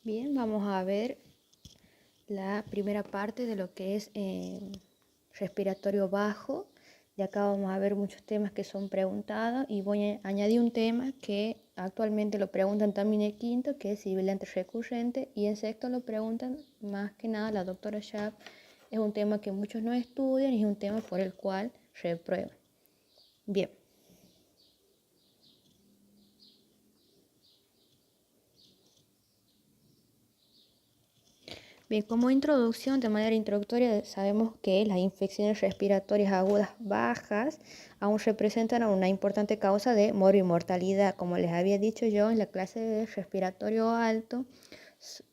Bien, vamos a ver la primera parte de lo que es respiratorio bajo. De acá vamos a ver muchos temas que son preguntados y voy a añadir un tema que actualmente lo preguntan también en quinto, que es sibilante recurrente, y en sexto lo preguntan más que nada la doctora Schaap. Es un tema que muchos no estudian y es un tema por el cual reprueban. Bien. Bien, como introducción, de manera introductoria, sabemos que las infecciones respiratorias agudas bajas aún representan una importante causa de morbimortalidad. Como les había dicho yo en la clase de respiratorio alto,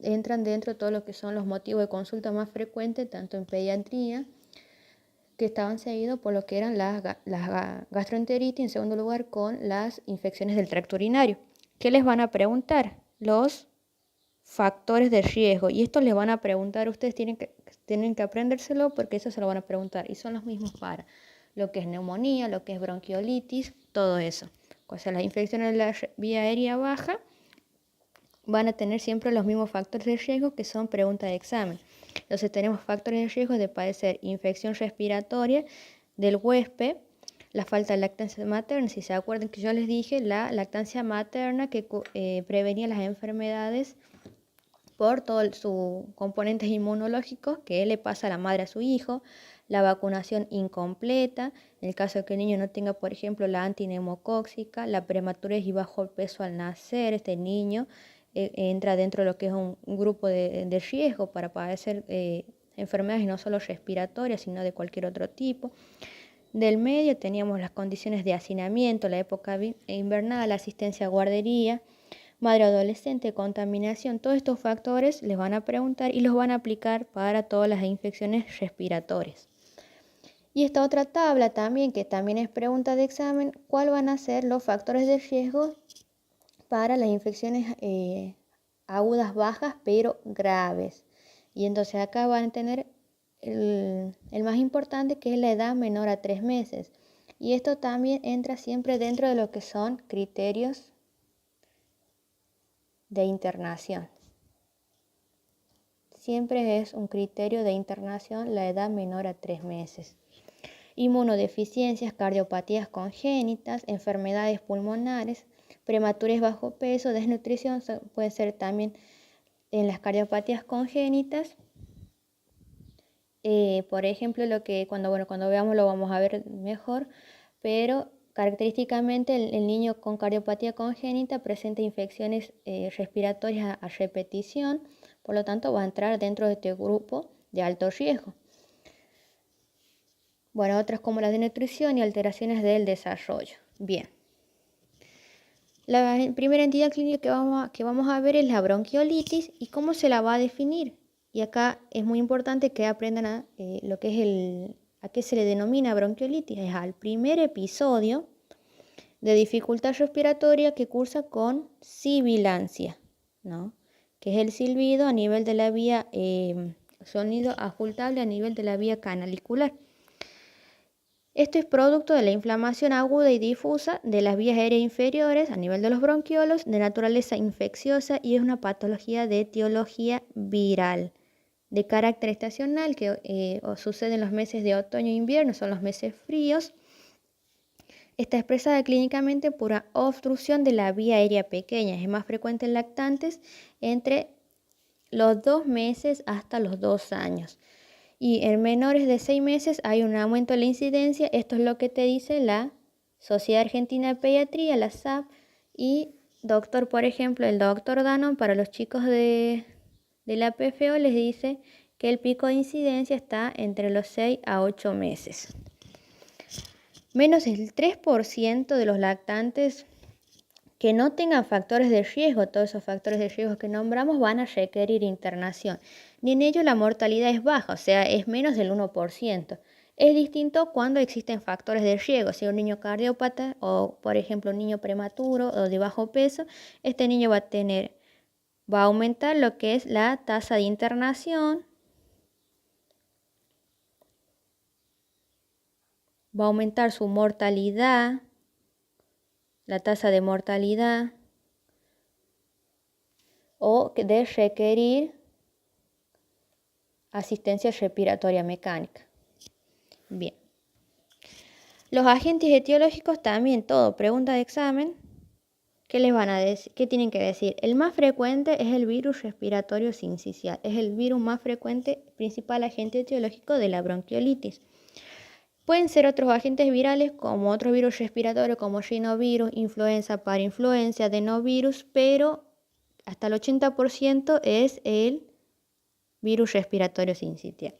entran dentro de todo lo que son los motivos de consulta más frecuentes, tanto en pediatría, que estaban seguidos por lo que eran las gastroenteritis, en segundo lugar con las infecciones del tracto urinario. ¿Qué les van a preguntar? Los factores de riesgo, y esto les van a preguntar, ustedes tienen que aprendérselo porque eso se lo van a preguntar y son los mismos para lo que es neumonía, lo que es bronquiolitis, todo eso. O sea, las infecciones de la vía aérea baja van a tener siempre los mismos factores de riesgo que son preguntas de examen. Entonces tenemos factores de riesgo de padecer infección respiratoria del huésped, la falta de lactancia materna. Si se acuerdan que yo les dije, la lactancia materna que prevenía las enfermedades por todos sus componentes inmunológicos que le pasa a la madre a su hijo, la vacunación incompleta, en el caso de que el niño no tenga, por ejemplo, la antineumocóxica, la prematurez y bajo peso al nacer, este niño entra dentro de lo que es un grupo de riesgo para padecer enfermedades no solo respiratorias, sino de cualquier otro tipo. Del medio teníamos las condiciones de hacinamiento, la época invernal, la asistencia a guardería, madre adolescente, contaminación, todos estos factores les van a preguntar y los van a aplicar para todas las infecciones respiratorias. Y esta otra tabla también, que también es pregunta de examen, ¿cuáles van a ser los factores de riesgo para las infecciones agudas bajas pero graves? Y entonces acá van a tener el más importante, que es la edad menor a 3 meses. Y esto también entra siempre dentro de lo que son criterios de internación. Siempre es un criterio de internación la edad menor a 3 meses. Inmunodeficiencias, cardiopatías congénitas, enfermedades pulmonares, prematurez bajo peso, desnutrición, puede ser también en las cardiopatías congénitas. Por ejemplo, lo que cuando veamos lo vamos a ver mejor, pero característicamente el niño con cardiopatía congénita presenta infecciones respiratorias a repetición, por lo tanto va a entrar dentro de este grupo de alto riesgo. Bueno, otras como la desnutrición y alteraciones del desarrollo. Bien. La primera entidad clínica que vamos a ver es la bronquiolitis y cómo se la va a definir. Y acá es muy importante que aprendan lo que es a qué se le denomina bronquiolitis. Es al primer episodio de dificultad respiratoria que cursa con sibilancia, ¿no? Que es el silbido a nivel de la vía, sonido auscultable a nivel de la vía canalicular. Esto es producto de la inflamación aguda y difusa de las vías aéreas inferiores a nivel de los bronquiolos, de naturaleza infecciosa, y es una patología de etiología viral, de carácter estacional, que sucede en los meses de otoño e invierno, son los meses fríos. Está expresada clínicamente por una obstrucción de la vía aérea pequeña. Es más frecuente en lactantes entre los 2 meses hasta los 2 años. Y en menores de 6 meses hay un aumento de la incidencia. Esto es lo que te dice la Sociedad Argentina de Pediatría, la SAP, y por ejemplo, el doctor Danon para los chicos de la PFO les dice que el pico de incidencia está entre los 6 a 8 meses. Menos del 3% de los lactantes que no tengan factores de riesgo, todos esos factores de riesgo que nombramos, van a requerir internación. Ni en ello la mortalidad es baja, o sea, es menos del 1%. Es distinto cuando existen factores de riesgo, si un niño cardiópata o, por ejemplo, un niño prematuro o de bajo peso, este niño va a aumentar lo que es la tasa de internación, va a aumentar su mortalidad, la tasa de mortalidad. o de requerir asistencia respiratoria mecánica. Bien. Los agentes etiológicos también, todo, pregunta de examen. ¿Qué les van a decir? ¿Qué tienen que decir? El más frecuente es el virus respiratorio sincicial. Es el virus más frecuente, principal agente etiológico de la bronquiolitis. Pueden ser otros agentes virales como otros virus respiratorios como rinovirus, influenza, parainfluenza, adenovirus, pero hasta el 80% es el virus respiratorio sincicial.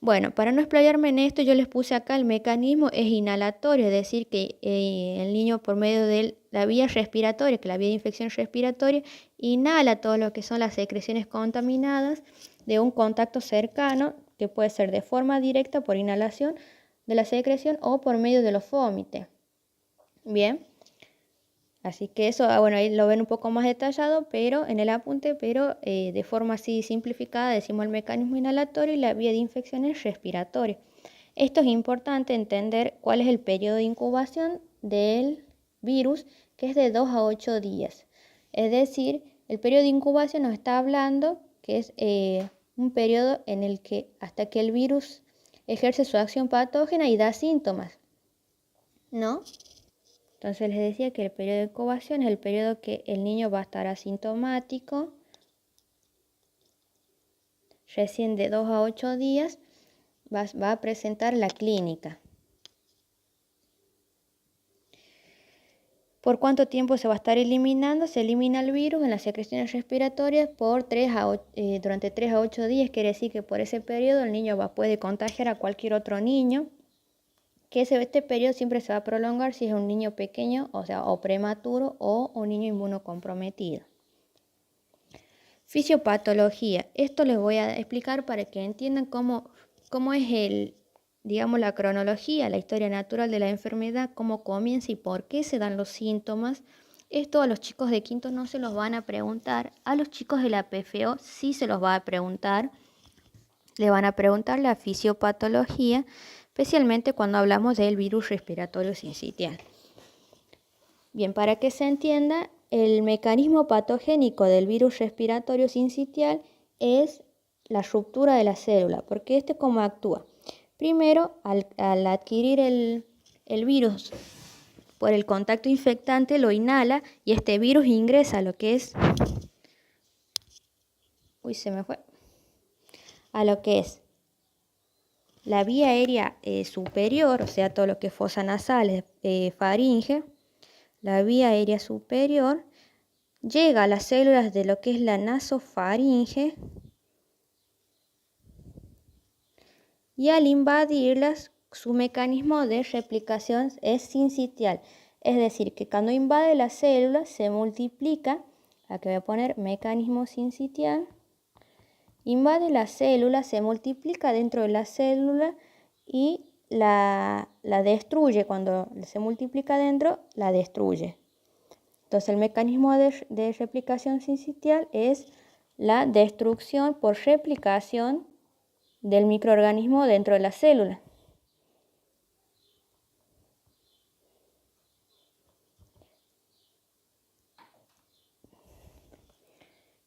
Bueno, para no explayarme en esto, yo les puse acá el mecanismo es inhalatorio, es decir, que el niño por medio de la vía respiratoria, que la vía de infección respiratoria, inhala todo lo que son las secreciones contaminadas de un contacto cercano, que puede ser de forma directa por inhalación de la secreción o por medio de los vómitos. Bien. Así que eso, bueno, ahí lo ven un poco más detallado, pero en el apunte, pero de forma así simplificada decimos el mecanismo inhalatorio y la vía de infecciones respiratoria. Esto es importante entender cuál es el periodo de incubación del virus, que es de 2 a 8 días. Es decir, el periodo de incubación nos está hablando que es un periodo en el que hasta que el virus ejerce su acción patógena y da síntomas, ¿no? Entonces les decía que el periodo de incubación es el periodo que el niño va a estar asintomático, recién de 2 a 8 días va a presentar la clínica. ¿Por cuánto tiempo se va a estar eliminando? Se elimina el virus en las secreciones respiratorias durante 3 a 8 días, quiere decir que por ese periodo el niño puede contagiar a cualquier otro niño, que este periodo siempre se va a prolongar si es un niño pequeño, o prematuro, o un niño inmunocomprometido. Fisiopatología. Esto les voy a explicar para que entiendan cómo es la cronología, la historia natural de la enfermedad, cómo comienza y por qué se dan los síntomas. Esto a los chicos de quinto no se los van a preguntar, a los chicos de la PFO sí se los va a preguntar. Le van a preguntar la fisiopatología, especialmente cuando hablamos del virus respiratorio sincitial. Bien, para que se entienda, el mecanismo patogénico del virus respiratorio sincitial es la ruptura de la célula, porque ¿cómo actúa? Primero, al adquirir el virus por el contacto infectante, lo inhala y este virus ingresa a lo que es... A lo que es la vía aérea superior, o sea, todo lo que es fosa nasal, faringe, la vía aérea superior, llega a las células de lo que es la nasofaringe y al invadirlas, su mecanismo de replicación es sincitial. Es decir, que cuando invade la célula se multiplica, aquí voy a poner mecanismo sincitial, invade la célula, se multiplica dentro de la célula y la destruye. Cuando se multiplica dentro, la destruye. Entonces el mecanismo de replicación sincitial es la destrucción por replicación del microorganismo dentro de la célula.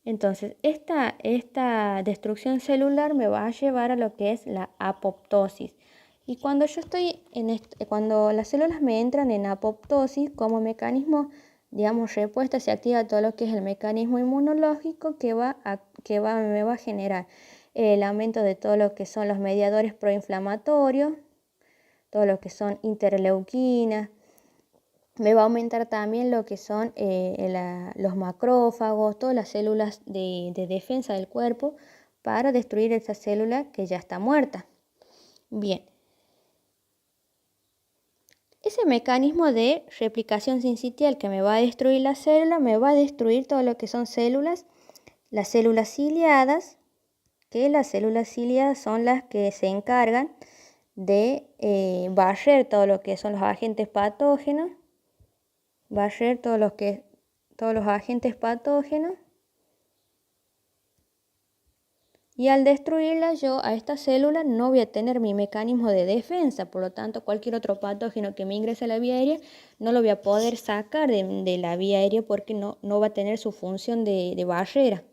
Entonces esta destrucción celular me va a llevar a lo que es la apoptosis. Y cuando yo estoy cuando las células me entran en apoptosis, como mecanismo, digamos, respuesta, se activa todo lo que es el mecanismo inmunológico que me va a generar el aumento de todo lo que son los mediadores proinflamatorios, todo lo que son interleuquinas. Me va a aumentar también lo que son los macrófagos, todas las células de defensa del cuerpo para destruir esa célula que ya está muerta. Bien. Ese mecanismo de replicación sincitial que me va a destruir la célula, me va a destruir todo lo que son células, las células ciliadas, que las células ciliadas son las que se encargan de barrer todo lo que son los agentes patógenos, todos los agentes patógenos Y al destruirla yo a esta célula no voy a tener mi mecanismo de defensa, por lo tanto cualquier otro patógeno que me ingrese a la vía aérea no lo voy a poder sacar de la vía aérea porque no va a tener su función de barrera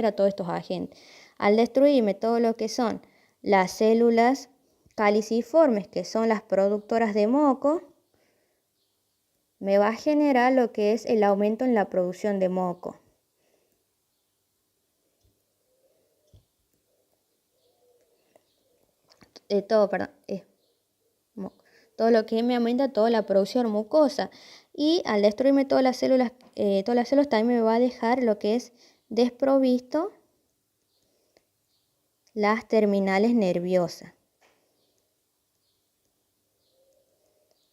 a todos estos agentes. Al destruirme todo lo que son las células caliciformes, que son las productoras de moco, me va a generar lo que es el aumento en la producción de moco. Todo lo que me aumenta toda la producción mucosa. Y al destruirme todas las células también me va a dejar lo que es desprovisto las terminales nerviosas.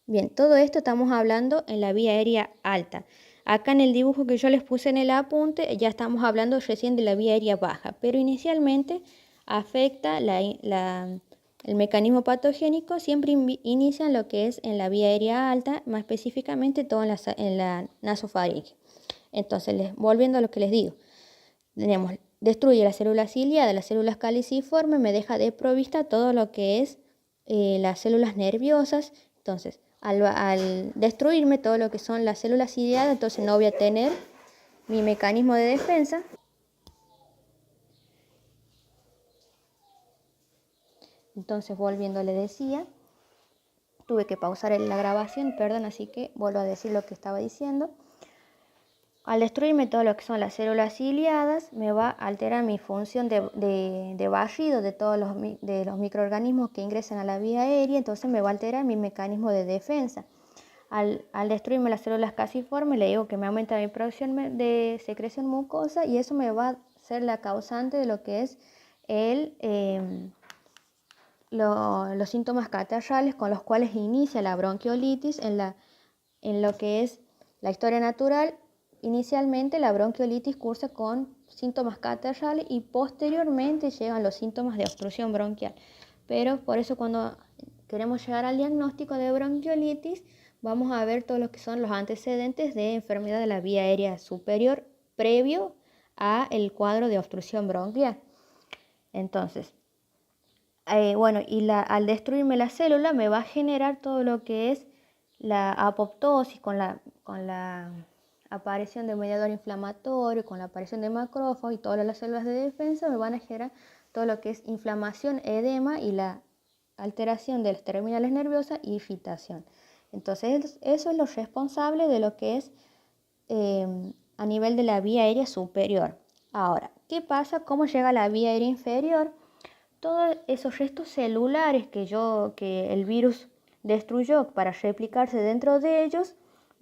Bien, todo esto estamos hablando en la vía aérea alta. Acá en el dibujo que yo les puse en el apunte ya estamos hablando recién de la vía aérea baja, pero inicialmente afecta el mecanismo patogénico, siempre inicia lo que es en la vía aérea alta, más específicamente todo en la nasofaringe. Entonces, volviendo a lo que les digo, destruye las células ciliadas, las células caliciformes, me deja desprovista todo lo que es las células nerviosas. Entonces, al destruirme todo lo que son las células ciliadas, entonces no voy a tener mi mecanismo de defensa. Entonces, volviendo, le decía, tuve que pausar la grabación, perdón, así que vuelvo a decir lo que estaba diciendo. Al destruirme todo lo que son las células ciliadas, me va a alterar mi función de barrido de todos los microorganismos que ingresan a la vía aérea, entonces me va a alterar mi mecanismo de defensa. Al destruirme las células caliciformes, le digo que me aumenta mi producción de secreción mucosa y eso me va a ser la causante de lo que es los síntomas catarrales con los cuales inicia la bronquiolitis en lo que es la historia natural. Inicialmente la bronquiolitis cursa con síntomas catarrales y posteriormente llegan los síntomas de obstrucción bronquial. Pero por eso cuando queremos llegar al diagnóstico de bronquiolitis, vamos a ver todo lo que son los antecedentes de enfermedad de la vía aérea superior previo a el cuadro de obstrucción bronquial. Entonces, al destruirme la célula me va a generar todo lo que es la apoptosis con la aparición de mediador inflamatorio, con la aparición de macrófagos y todas las células de defensa me van a generar todo lo que es inflamación, edema y la alteración de las terminales nerviosas y irritación. Entonces eso es lo responsable de lo que es a nivel de la vía aérea superior. Ahora, ¿qué pasa? ¿Cómo llega a la vía aérea inferior? Todos esos restos celulares que el virus destruyó para replicarse dentro de ellos,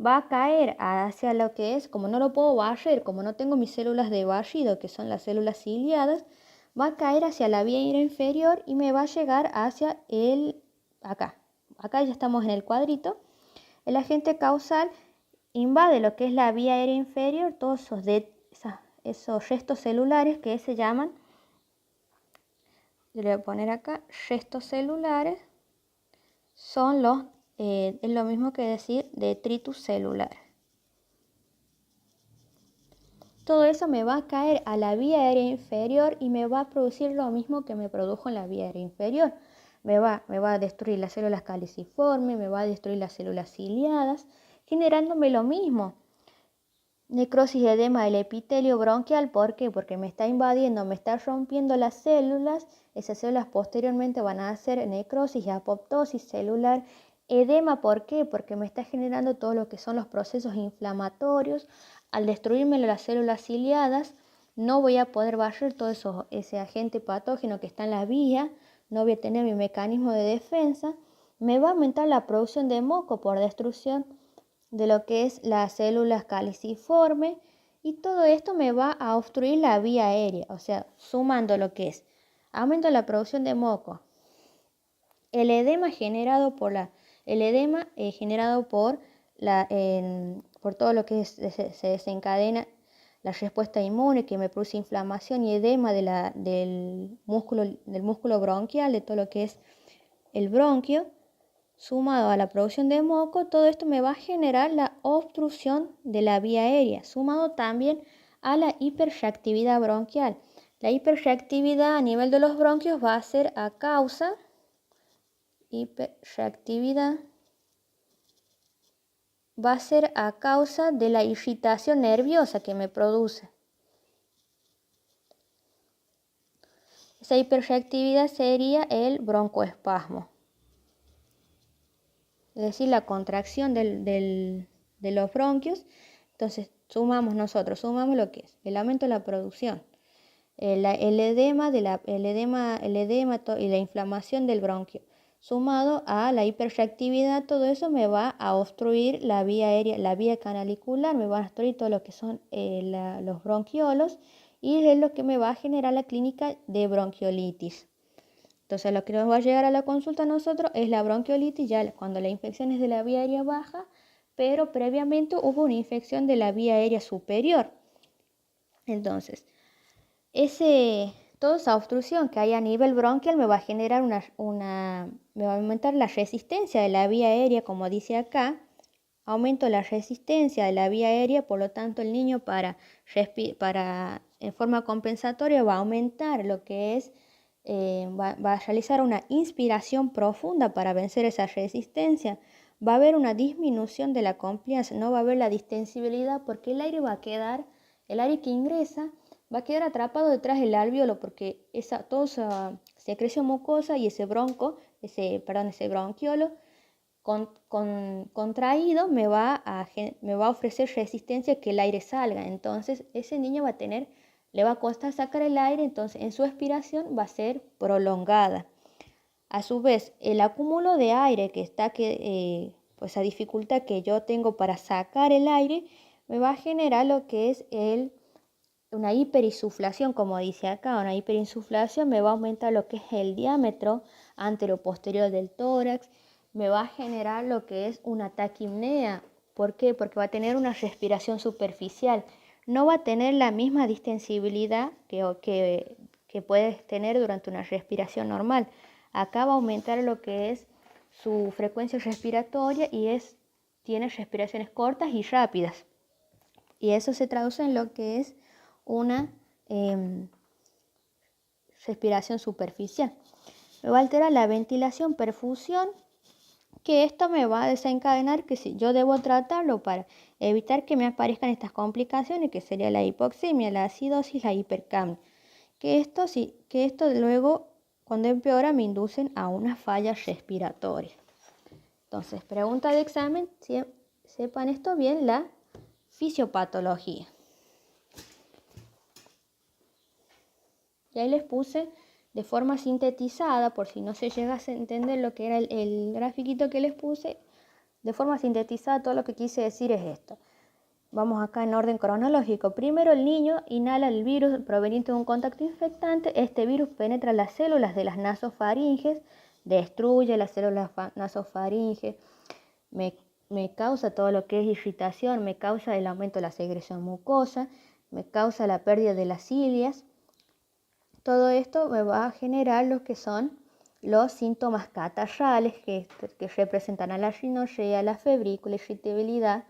va a caer hacia lo que es, como no lo puedo barrer, como no tengo mis células de barrido, que son las células ciliadas, va a caer hacia la vía aérea inferior y me va a llegar hacia acá. Acá ya estamos en el cuadrito. El agente causal invade lo que es la vía aérea inferior, todos esos restos celulares que se llaman, yo le voy a poner acá, restos celulares, es lo mismo que decir detritus celular. Todo eso me va a caer a la vía aérea inferior y me va a producir lo mismo que me produjo en la vía aérea inferior. Me va a destruir las células caliciformes, me va a destruir las células ciliadas, generándome lo mismo. Necrosis y edema del epitelio bronquial, ¿por qué? Porque me está invadiendo, me está rompiendo las células. Esas células posteriormente van a hacer necrosis y apoptosis celular. Edema, ¿por qué? Porque me está generando todo lo que son los procesos inflamatorios. Al destruirme las células ciliadas, no voy a poder barrer todo ese agente patógeno que está en la vía, no voy a tener mi mecanismo de defensa. Me va a aumentar la producción de moco por destrucción de lo que es las células caliciformes y todo esto me va a obstruir la vía aérea, o sea, sumando lo que es aumento de la producción de moco, el edema generado por por todo lo que se desencadena la respuesta inmune que me produce inflamación y edema del músculo bronquial, de todo lo que es el bronquio. Sumado a la producción de moco, todo esto me va a generar la obstrucción de la vía aérea, sumado también a la hiperreactividad bronquial. La hiperreactividad a nivel de los bronquios va a ser a causa, hiperreactividad va a ser a causa de la irritación nerviosa que me produce. Esa hiperreactividad sería el broncoespasmo, es decir, la contracción de los bronquios. Entonces sumamos lo que es el aumento de la producción, el edema y la inflamación del bronquio, sumado a la hiperreactividad. Todo eso me va a obstruir la vía aérea, la vía canalicular, me va a obstruir todo lo que son los bronquiolos, y es lo que me va a generar la clínica de bronquiolitis. Entonces lo que nos va a llegar a la consulta a nosotros es la bronquiolitis, ya cuando la infección es de la vía aérea baja, pero previamente hubo una infección de la vía aérea superior. Entonces, toda esa obstrucción que hay a nivel bronquial me va a generar me va a aumentar la resistencia de la vía aérea, como dice acá. Aumento la resistencia de la vía aérea, por lo tanto el niño en forma compensatoria va a aumentar lo que es, va a realizar una inspiración profunda para vencer esa resistencia. Va a haber una disminución de la compliance, no va a haber la distensibilidad, porque el aire que ingresa va a quedar atrapado detrás del alvéolo, porque toda esa secreción mucosa y ese bronquiolo contraído me va a ofrecer resistencia a que el aire salga. Entonces ese niño le va a costar sacar el aire, entonces en su expiración va a ser prolongada. A su vez, el acúmulo de aire pues esa dificultad que yo tengo para sacar el aire, me va a generar lo que es una hiperinsuflación, como dice acá. Una hiperinsuflación me va a aumentar lo que es el diámetro anteroposterior del tórax, me va a generar lo que es una taquipnea. ¿Por qué? Porque va a tener una respiración superficial, no va a tener la misma distensibilidad que puedes tener durante una respiración normal. Acá va a aumentar lo que es su frecuencia respiratoria y tiene respiraciones cortas y rápidas. Y eso se traduce en lo que es una respiración superficial. Me va a alterar la ventilación, perfusión, que esto me va a desencadenar que si yo debo tratarlo para evitar que me aparezcan estas complicaciones, que sería la hipoxemia, la acidosis, la hipercapnia. Que esto luego, cuando empeora, me inducen a una falla respiratoria. Entonces, pregunta de examen, sepan esto bien, la fisiopatología. Y ahí les puse de forma sintetizada, por si no se llegase a entender lo que era el grafiquito que les puse, de forma sintetizada todo lo que quise decir es esto. Vamos acá en orden cronológico. Primero, el niño inhala el virus proveniente de un contacto infectante. Este virus penetra las células de las nasofaringes, destruye las células nasofaringes, me causa todo lo que es irritación, me causa el aumento de la secreción mucosa, me causa la pérdida de las cilias. Todo esto me va a generar lo que son los síntomas catarrales que representan a la rinorrea, la febrícula, irritabilidad,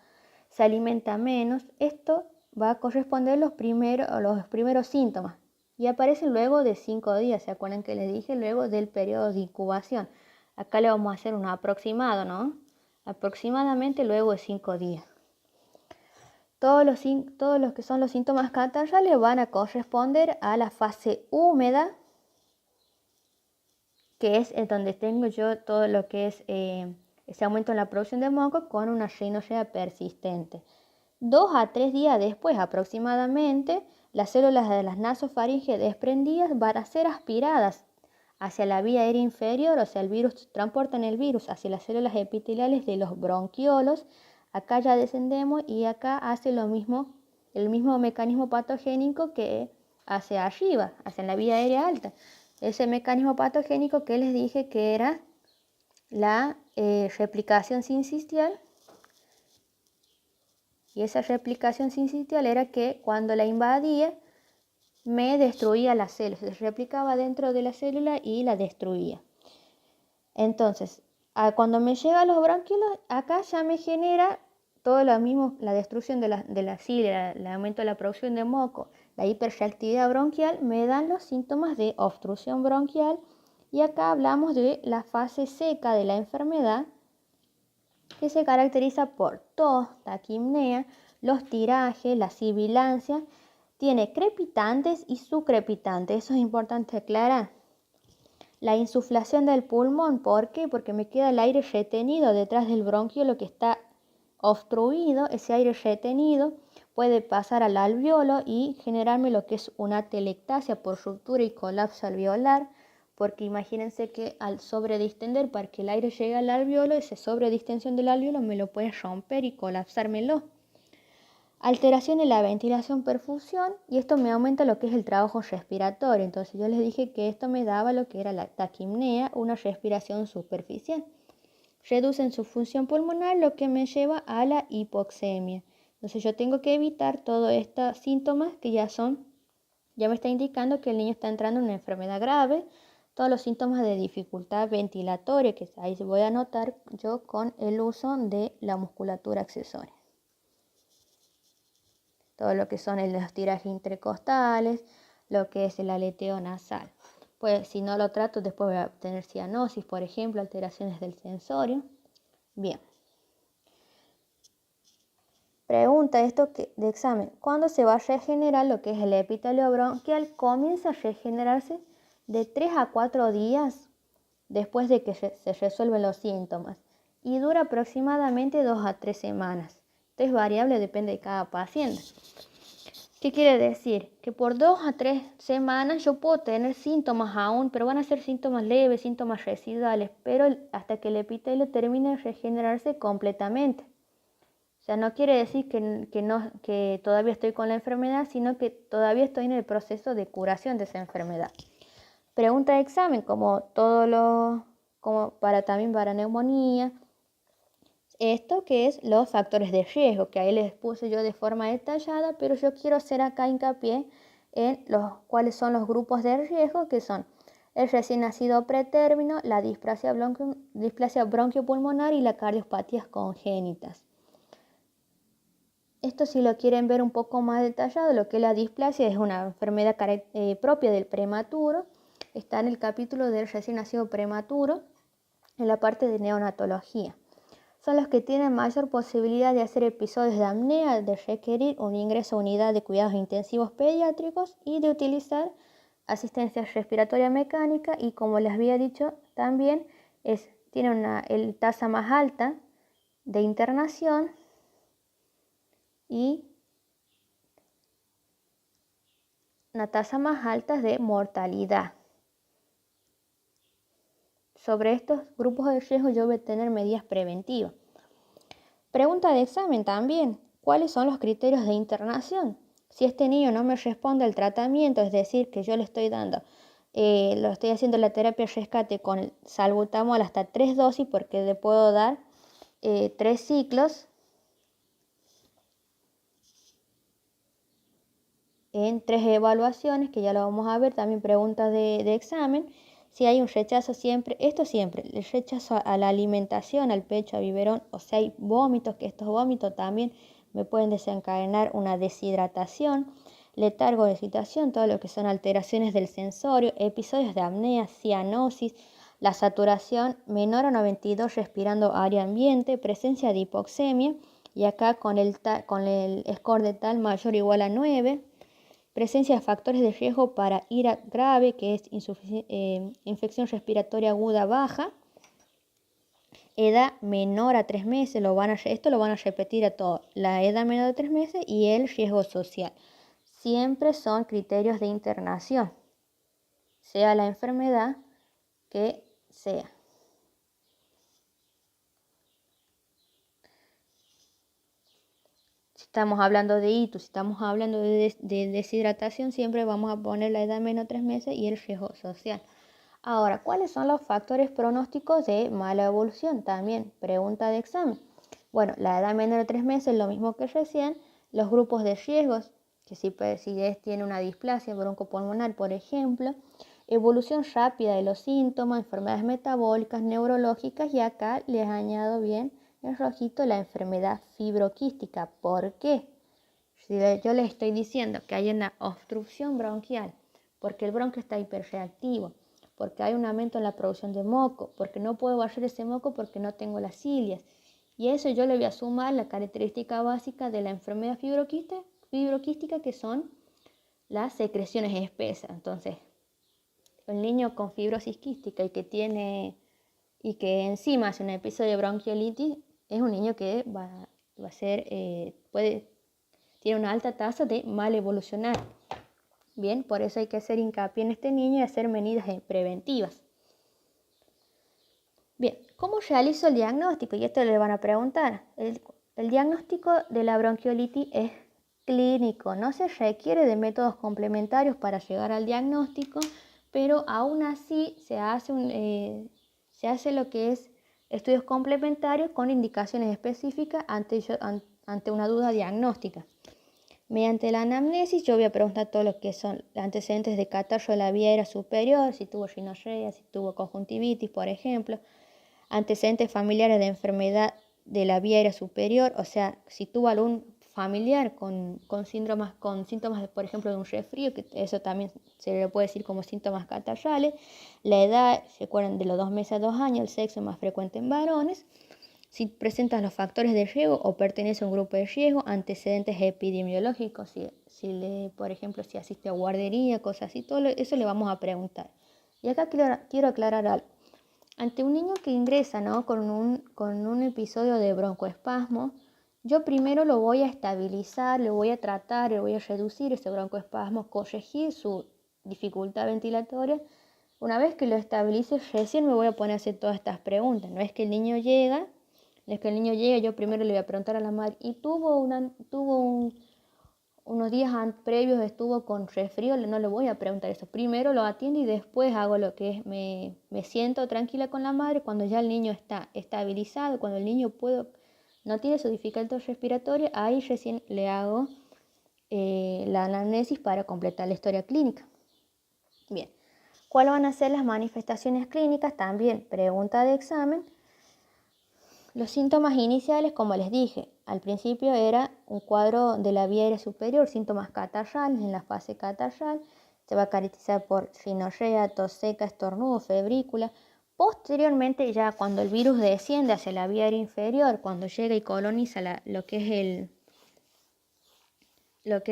se alimenta menos. Esto va a corresponder a los primeros síntomas y aparecen luego de 5 días. ¿Se acuerdan que les dije? Luego del periodo de incubación. Acá le vamos a hacer un aproximado, ¿no? Aproximadamente luego de 5 días. Todos los que son los síntomas catarrales van a corresponder a la fase húmeda, que es donde tengo yo todo lo que es ese aumento en la producción de moco con una rinorrea persistente. 2 a 3 días después aproximadamente, las células de las nasofaringes desprendidas van a ser aspiradas hacia la vía aérea inferior, o sea, transportan el virus hacia las células epiteliales de los bronquiolos. Acá ya descendemos y acá hace el mismo mecanismo patogénico que hacia arriba, hacia la vía aérea alta. Ese mecanismo patogénico que les dije que era la replicación sincitial. Y esa replicación sincitial era que cuando la invadía me destruía las células, se replicaba dentro de la célula y la destruía. Entonces, cuando me llega a los bronquiolos, acá ya me genera todo lo mismo, la destrucción de la cilia, el aumento de la producción de moco, la hiperreactividad bronquial, me dan los síntomas de obstrucción bronquial. Y acá hablamos de la fase seca de la enfermedad, que se caracteriza por tos, taquipnea, los tirajes, la sibilancia, tiene crepitantes y subcrepitantes, eso es importante aclarar. La insuflación del pulmón, ¿por qué? Porque me queda el aire retenido detrás del bronquio, que está obstruido, ese aire retenido puede pasar al alveolo y generarme lo que es una atelectasia por ruptura y colapso alveolar, porque imagínense que al sobredistender para que el aire llegue al alveolo, esa sobredistensión del alveolo me lo puede romper y colapsármelo. Alteración en la ventilación perfusión, y esto me aumenta lo que es el trabajo respiratorio. Entonces yo les dije que esto me daba lo que era la taquipnea, una respiración superficial. Reducen su función pulmonar, lo que me lleva a la hipoxemia. Entonces yo tengo que evitar todos estos síntomas que ya me está indicando que el niño está entrando en una enfermedad grave. Todos los síntomas de dificultad ventilatoria, que ahí voy a anotar yo con el uso de la musculatura accesoria. Todo lo que son los tirajes intercostales, lo que es el aleteo nasal. Pues si no lo trato, después voy a obtener cianosis, por ejemplo, alteraciones del sensorio. Bien. Pregunta esto de examen. ¿Cuándo se va a regenerar lo que es el epitelio bronquial? Comienza a regenerarse de 3 a 4 días después de que se resuelven los síntomas y dura aproximadamente 2 a 3 semanas. Esto es variable, depende de cada paciente. ¿Qué quiere decir? Que por 2 a 3 semanas yo puedo tener síntomas aún, pero van a ser síntomas leves, síntomas residuales, pero hasta que el epitelio termine de regenerarse completamente. O sea, no quiere decir que todavía estoy con la enfermedad, sino que todavía estoy en el proceso de curación de esa enfermedad. Pregunta de examen, como también para neumonía. Esto que es los factores de riesgo, que ahí les puse yo de forma detallada, pero yo quiero hacer acá hincapié en cuáles son los grupos de riesgo, que son el recién nacido pretérmino, la displasia bronquiopulmonar y la cardiopatías congénitas. Esto, si lo quieren ver un poco más detallado, lo que es la displasia es una enfermedad propia del prematuro. Está en el capítulo del recién nacido prematuro, en la parte de neonatología. Son los que tienen mayor posibilidad de hacer episodios de apnea, de requerir un ingreso a unidad de cuidados intensivos pediátricos y de utilizar asistencia respiratoria mecánica, y como les había dicho también, tienen una tasa más alta de internación y una tasa más alta de mortalidad. Sobre estos grupos de riesgo yo voy a tener medidas preventivas. Pregunta de examen también. ¿Cuáles son los criterios de internación? Si este niño no me responde al tratamiento, es decir, que yo le estoy dando, lo estoy haciendo la terapia rescate con el salbutamol hasta 3 dosis, porque le puedo dar 3 ciclos en 3 evaluaciones, que ya lo vamos a ver. También preguntas de examen. Si hay un rechazo siempre, el rechazo a la alimentación, al pecho, a biberón, o si hay vómitos, que estos vómitos también me pueden desencadenar una deshidratación, letargo de excitación, todo lo que son alteraciones del sensorio, episodios de apnea, cianosis, la saturación menor a 92 respirando aire ambiente, presencia de hipoxemia, y acá con el score de tal mayor o igual a 9, presencia de factores de riesgo para IRA grave, que es infección respiratoria aguda baja, edad menor a 3 meses, esto lo van a repetir a todos, la edad menor de 3 meses y el riesgo social. Siempre son criterios de internación, sea la enfermedad que sea. Si estamos hablando de ictus, si estamos hablando de deshidratación, siempre vamos a poner la edad menos de 3 meses y el riesgo social. Ahora, ¿cuáles son los factores pronósticos de mala evolución? También pregunta de examen. Bueno, la edad menor de 3 meses, lo mismo que recién. Los grupos de riesgos, que si tiene una displasia broncopulmonar, por ejemplo. Evolución rápida de los síntomas, enfermedades metabólicas, neurológicas, y acá les añado bien en rojito la enfermedad fibroquística. ¿Por qué? Si yo les estoy diciendo que hay una obstrucción bronquial, porque el bronquio está hiperreactivo, porque hay un aumento en la producción de moco, porque no puedo barrer ese moco porque no tengo las cilias. Y eso yo le voy a sumar la característica básica de la enfermedad fibroquística, que son las secreciones espesas. Entonces, el niño con fibrosis quística y que encima hace un episodio de bronquiolitis, es un niño que va a ser, tiene una alta tasa de mal evolucionar. Bien, por eso hay que hacer hincapié en este niño y hacer medidas preventivas. Bien, ¿cómo realizo el diagnóstico? Y esto le van a preguntar. El diagnóstico de la bronquiolitis es clínico, no se requiere de métodos complementarios para llegar al diagnóstico, pero aún así se hace lo que es estudios complementarios con indicaciones específicas ante una duda diagnóstica. Mediante la anamnesis yo voy a preguntar todo lo que son antecedentes de catarro de la vía aérea superior, si tuvo rinorrea, si tuvo conjuntivitis, por ejemplo, antecedentes familiares de enfermedad de la vía aérea superior, o sea, si tuvo algún familiar con síntomas, por ejemplo, de un resfrío, que eso también se le puede decir como síntomas catarrales, la edad, se acuerdan de los 2 meses a 2 años, el sexo más frecuente en varones, si presentan los factores de riesgo o pertenece a un grupo de riesgo, antecedentes epidemiológicos, por ejemplo, si asiste a guardería, cosas así, todo eso le vamos a preguntar. Y acá quiero aclarar algo. Ante un niño que ingresa, ¿no?, con un episodio de broncoespasmo, yo primero lo voy a estabilizar, lo voy a tratar, le voy a reducir ese broncoespasmo, corregir su dificultad ventilatoria. Una vez que lo estabilice, recién me voy a poner a hacer todas estas preguntas. No es que el niño llega, yo primero le voy a preguntar a la madre, ¿y unos días previos estuvo con resfrío? No le voy a preguntar eso. Primero lo atiendo y después hago lo que es, me siento tranquila con la madre cuando ya el niño está estabilizado, cuando el niño no tiene su dificultad respiratoria, ahí recién le hago la anamnesis para completar la historia clínica. Bien, ¿cuáles van a ser las manifestaciones clínicas? También pregunta de examen. Los síntomas iniciales, como les dije, al principio era un cuadro de la vía aérea superior, síntomas catarrales. En la fase catarral se va a caracterizar por rinorrea, tos seca, estornudo, febrícula. Posteriormente, ya cuando el virus desciende hacia la vía aérea inferior, cuando llega y coloniza lo que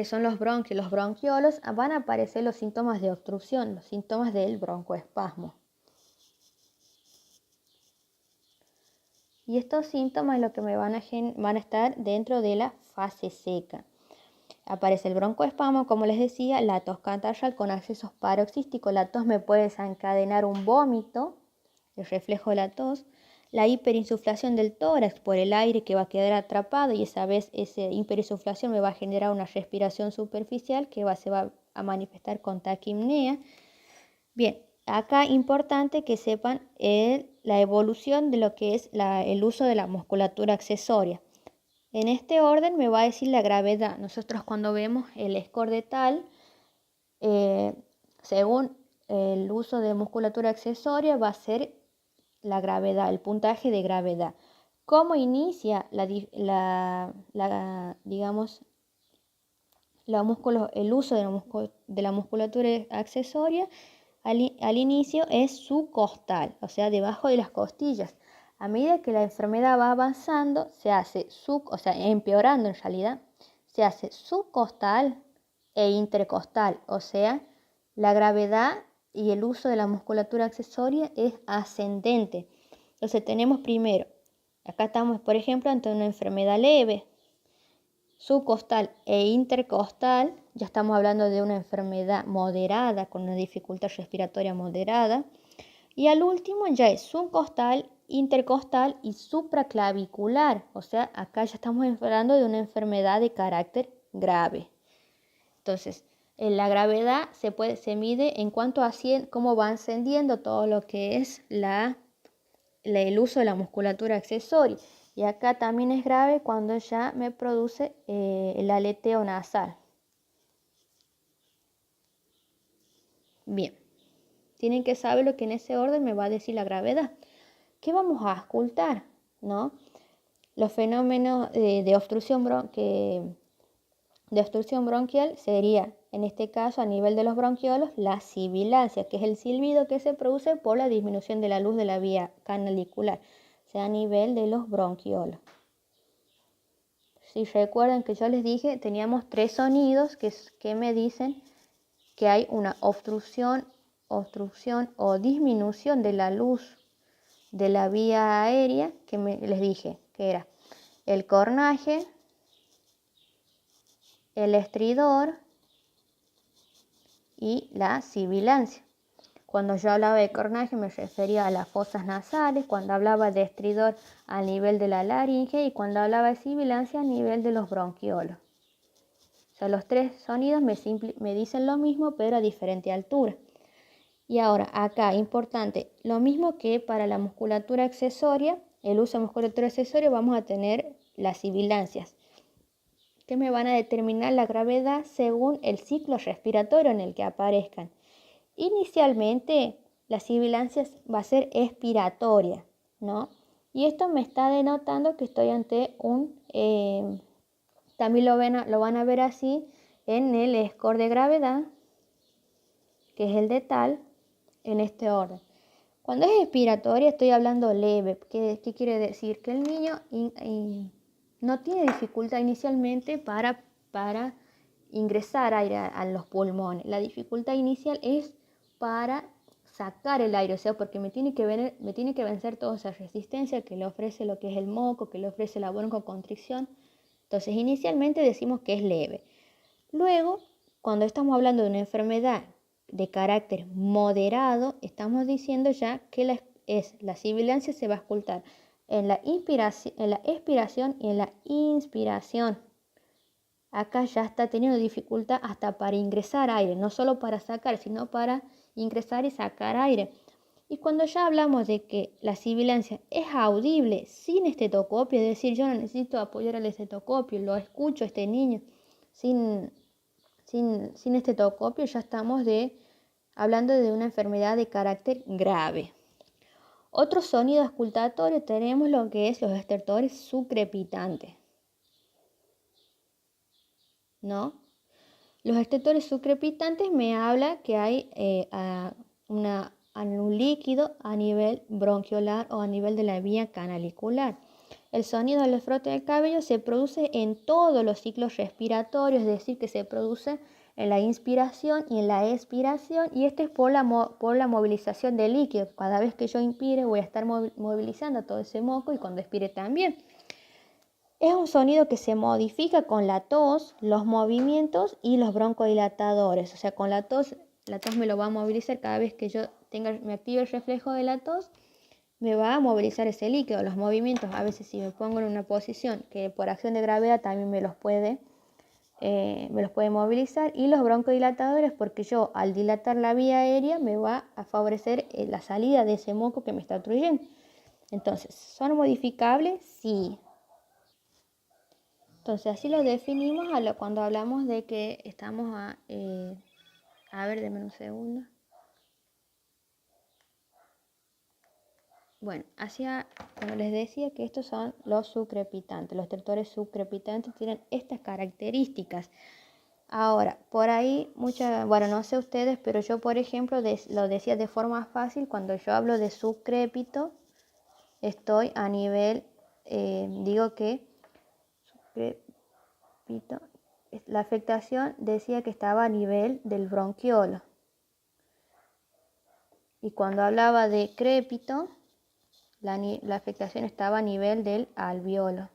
son los bronquios, los bronquiolos, van a aparecer los síntomas de obstrucción, los síntomas del broncoespasmo. Y estos síntomas es lo que me van a estar dentro de la fase seca. Aparece el broncoespasmo, como les decía, la tos catarral con accesos paroxísticos. La tos me puede desencadenar un vómito, el reflejo de la tos, la hiperinsuflación del tórax por el aire que va a quedar atrapado, y esa vez esa hiperinsuflación me va a generar una respiración superficial que se va a manifestar con taquipnea. Bien, acá importante que sepan la evolución de lo que es el uso de la musculatura accesoria. En este orden me va a decir la gravedad. Nosotros cuando vemos el score de tal, según el uso de musculatura accesoria, va a ser la gravedad, el puntaje de gravedad. ¿Cómo inicia el uso de la musculatura accesoria? Al inicio es subcostal, o sea, debajo de las costillas. A medida que la enfermedad va avanzando, se hace empeorando en realidad, se hace subcostal e intercostal, o sea, la gravedad y el uso de la musculatura accesoria es ascendente. Entonces tenemos primero, acá estamos por ejemplo ante una enfermedad leve, subcostal e intercostal, ya estamos hablando de una enfermedad moderada, con una dificultad respiratoria moderada. Y al último ya es subcostal, intercostal y supraclavicular. O sea, acá ya estamos hablando de una enfermedad de carácter grave. Entonces, la gravedad se mide en cuanto a cómo va ascendiendo todo lo que es el uso de la musculatura accesoria. Y acá también es grave cuando ya me produce el aleteo nasal. Bien, tienen que saber lo que en ese orden me va a decir la gravedad. ¿Qué vamos a auscultar? ¿No? Los fenómenos de obstrucción bronquial sería, en este caso, a nivel de los bronquiolos, la sibilancia, que es el silbido que se produce por la disminución de la luz de la vía canalicular, o sea, a nivel de los bronquiolos. Si recuerdan que yo les dije, teníamos 3 sonidos que me dicen que hay una obstrucción o disminución de la luz de la vía aérea, que les dije que era el cornaje, el estridor y la sibilancia. Cuando yo hablaba de cornaje me refería a las fosas nasales, cuando hablaba de estridor a nivel de la laringe y cuando hablaba de sibilancia a nivel de los bronquiolos. O sea, los 3 sonidos me dicen lo mismo, pero a diferente altura. Y ahora, acá, importante, lo mismo que para la musculatura accesoria, el uso de musculatura accesoria, vamos a tener las sibilancias, que me van a determinar la gravedad según el ciclo respiratorio en el que aparezcan. Inicialmente, la sibilancia va a ser expiratoria, ¿no? Y esto me está denotando que estoy ante también lo van a ver así en el score de gravedad, que es el de tal, en este orden. Cuando es expiratoria estoy hablando leve. ¿Qué quiere decir? Que el niño no tiene dificultad inicialmente para ingresar aire a los pulmones. La dificultad inicial es para sacar el aire, o sea, porque me tiene que vencer toda esa resistencia que le ofrece lo que es el moco, que le ofrece la broncoconstricción. Entonces, inicialmente decimos que es leve. Luego, cuando estamos hablando de una enfermedad de carácter moderado, estamos diciendo ya que la sibilancia se va a escuchar en la expiración y en la inspiración. Acá ya está teniendo dificultad hasta para ingresar aire, no solo para sacar, sino para ingresar y sacar aire. Y cuando ya hablamos de que la sibilancia es audible sin estetoscopio, es decir, yo no necesito apoyar el estetoscopio, lo escucho a este niño sin estetoscopio, ya estamos hablando de una enfermedad de carácter grave. Otro sonido auscultatorio tenemos lo que es los estertores sucrepitantes, ¿no? Los estertores sucrepitantes me habla que hay un líquido a nivel bronquiolar o a nivel de la vía canalicular. El sonido del frote del cabello se produce en todos los ciclos respiratorios, es decir, que se produce en la inspiración y en la expiración, y esto es por la movilización del líquido. Cada vez que yo inspire voy a estar movilizando todo ese moco y cuando expire también. Es un sonido que se modifica con la tos, los movimientos y los broncodilatadores. O sea, con la tos me lo va a movilizar cada vez que yo me active el reflejo de la tos, me va a movilizar ese líquido. Los movimientos, a veces si me pongo en una posición que por acción de gravedad también me los puede movilizar. Y los broncodilatadores, porque yo al dilatar la vía aérea me va a favorecer la salida de ese moco que me está obstruyendo. Entonces, ¿son modificables? Sí. Entonces, así lo definimos cuando hablamos de que estamos a ver, denme un segundo. Bueno, como les decía, que estos son los sucrepitantes. Los estertores sucrepitantes tienen estas características. Ahora, por ahí, bueno, no sé ustedes, pero yo, por ejemplo, lo decía de forma fácil. Cuando yo hablo de sucrépito, estoy a nivel, digo que la afectación decía que estaba a nivel del bronquiolo. Y cuando hablaba de crépito, la afectación estaba a nivel del alveolo.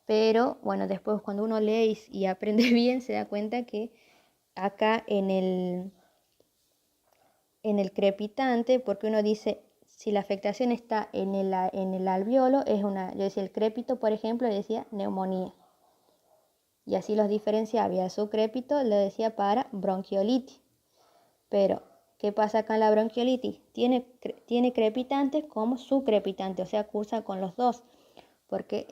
Pero bueno, después cuando uno lee y aprende bien, se da cuenta que acá en el crepitante, porque uno dice, si la afectación está en el alveolo, yo decía el crépito, por ejemplo, decía neumonía. Y así los diferenciaba. Y el sucrépito lo decía para bronquiolitis. Pero, ¿qué pasa acá en la bronquiolitis? Tiene crepitantes como sucrepitantes, o sea, cursa con los dos. Porque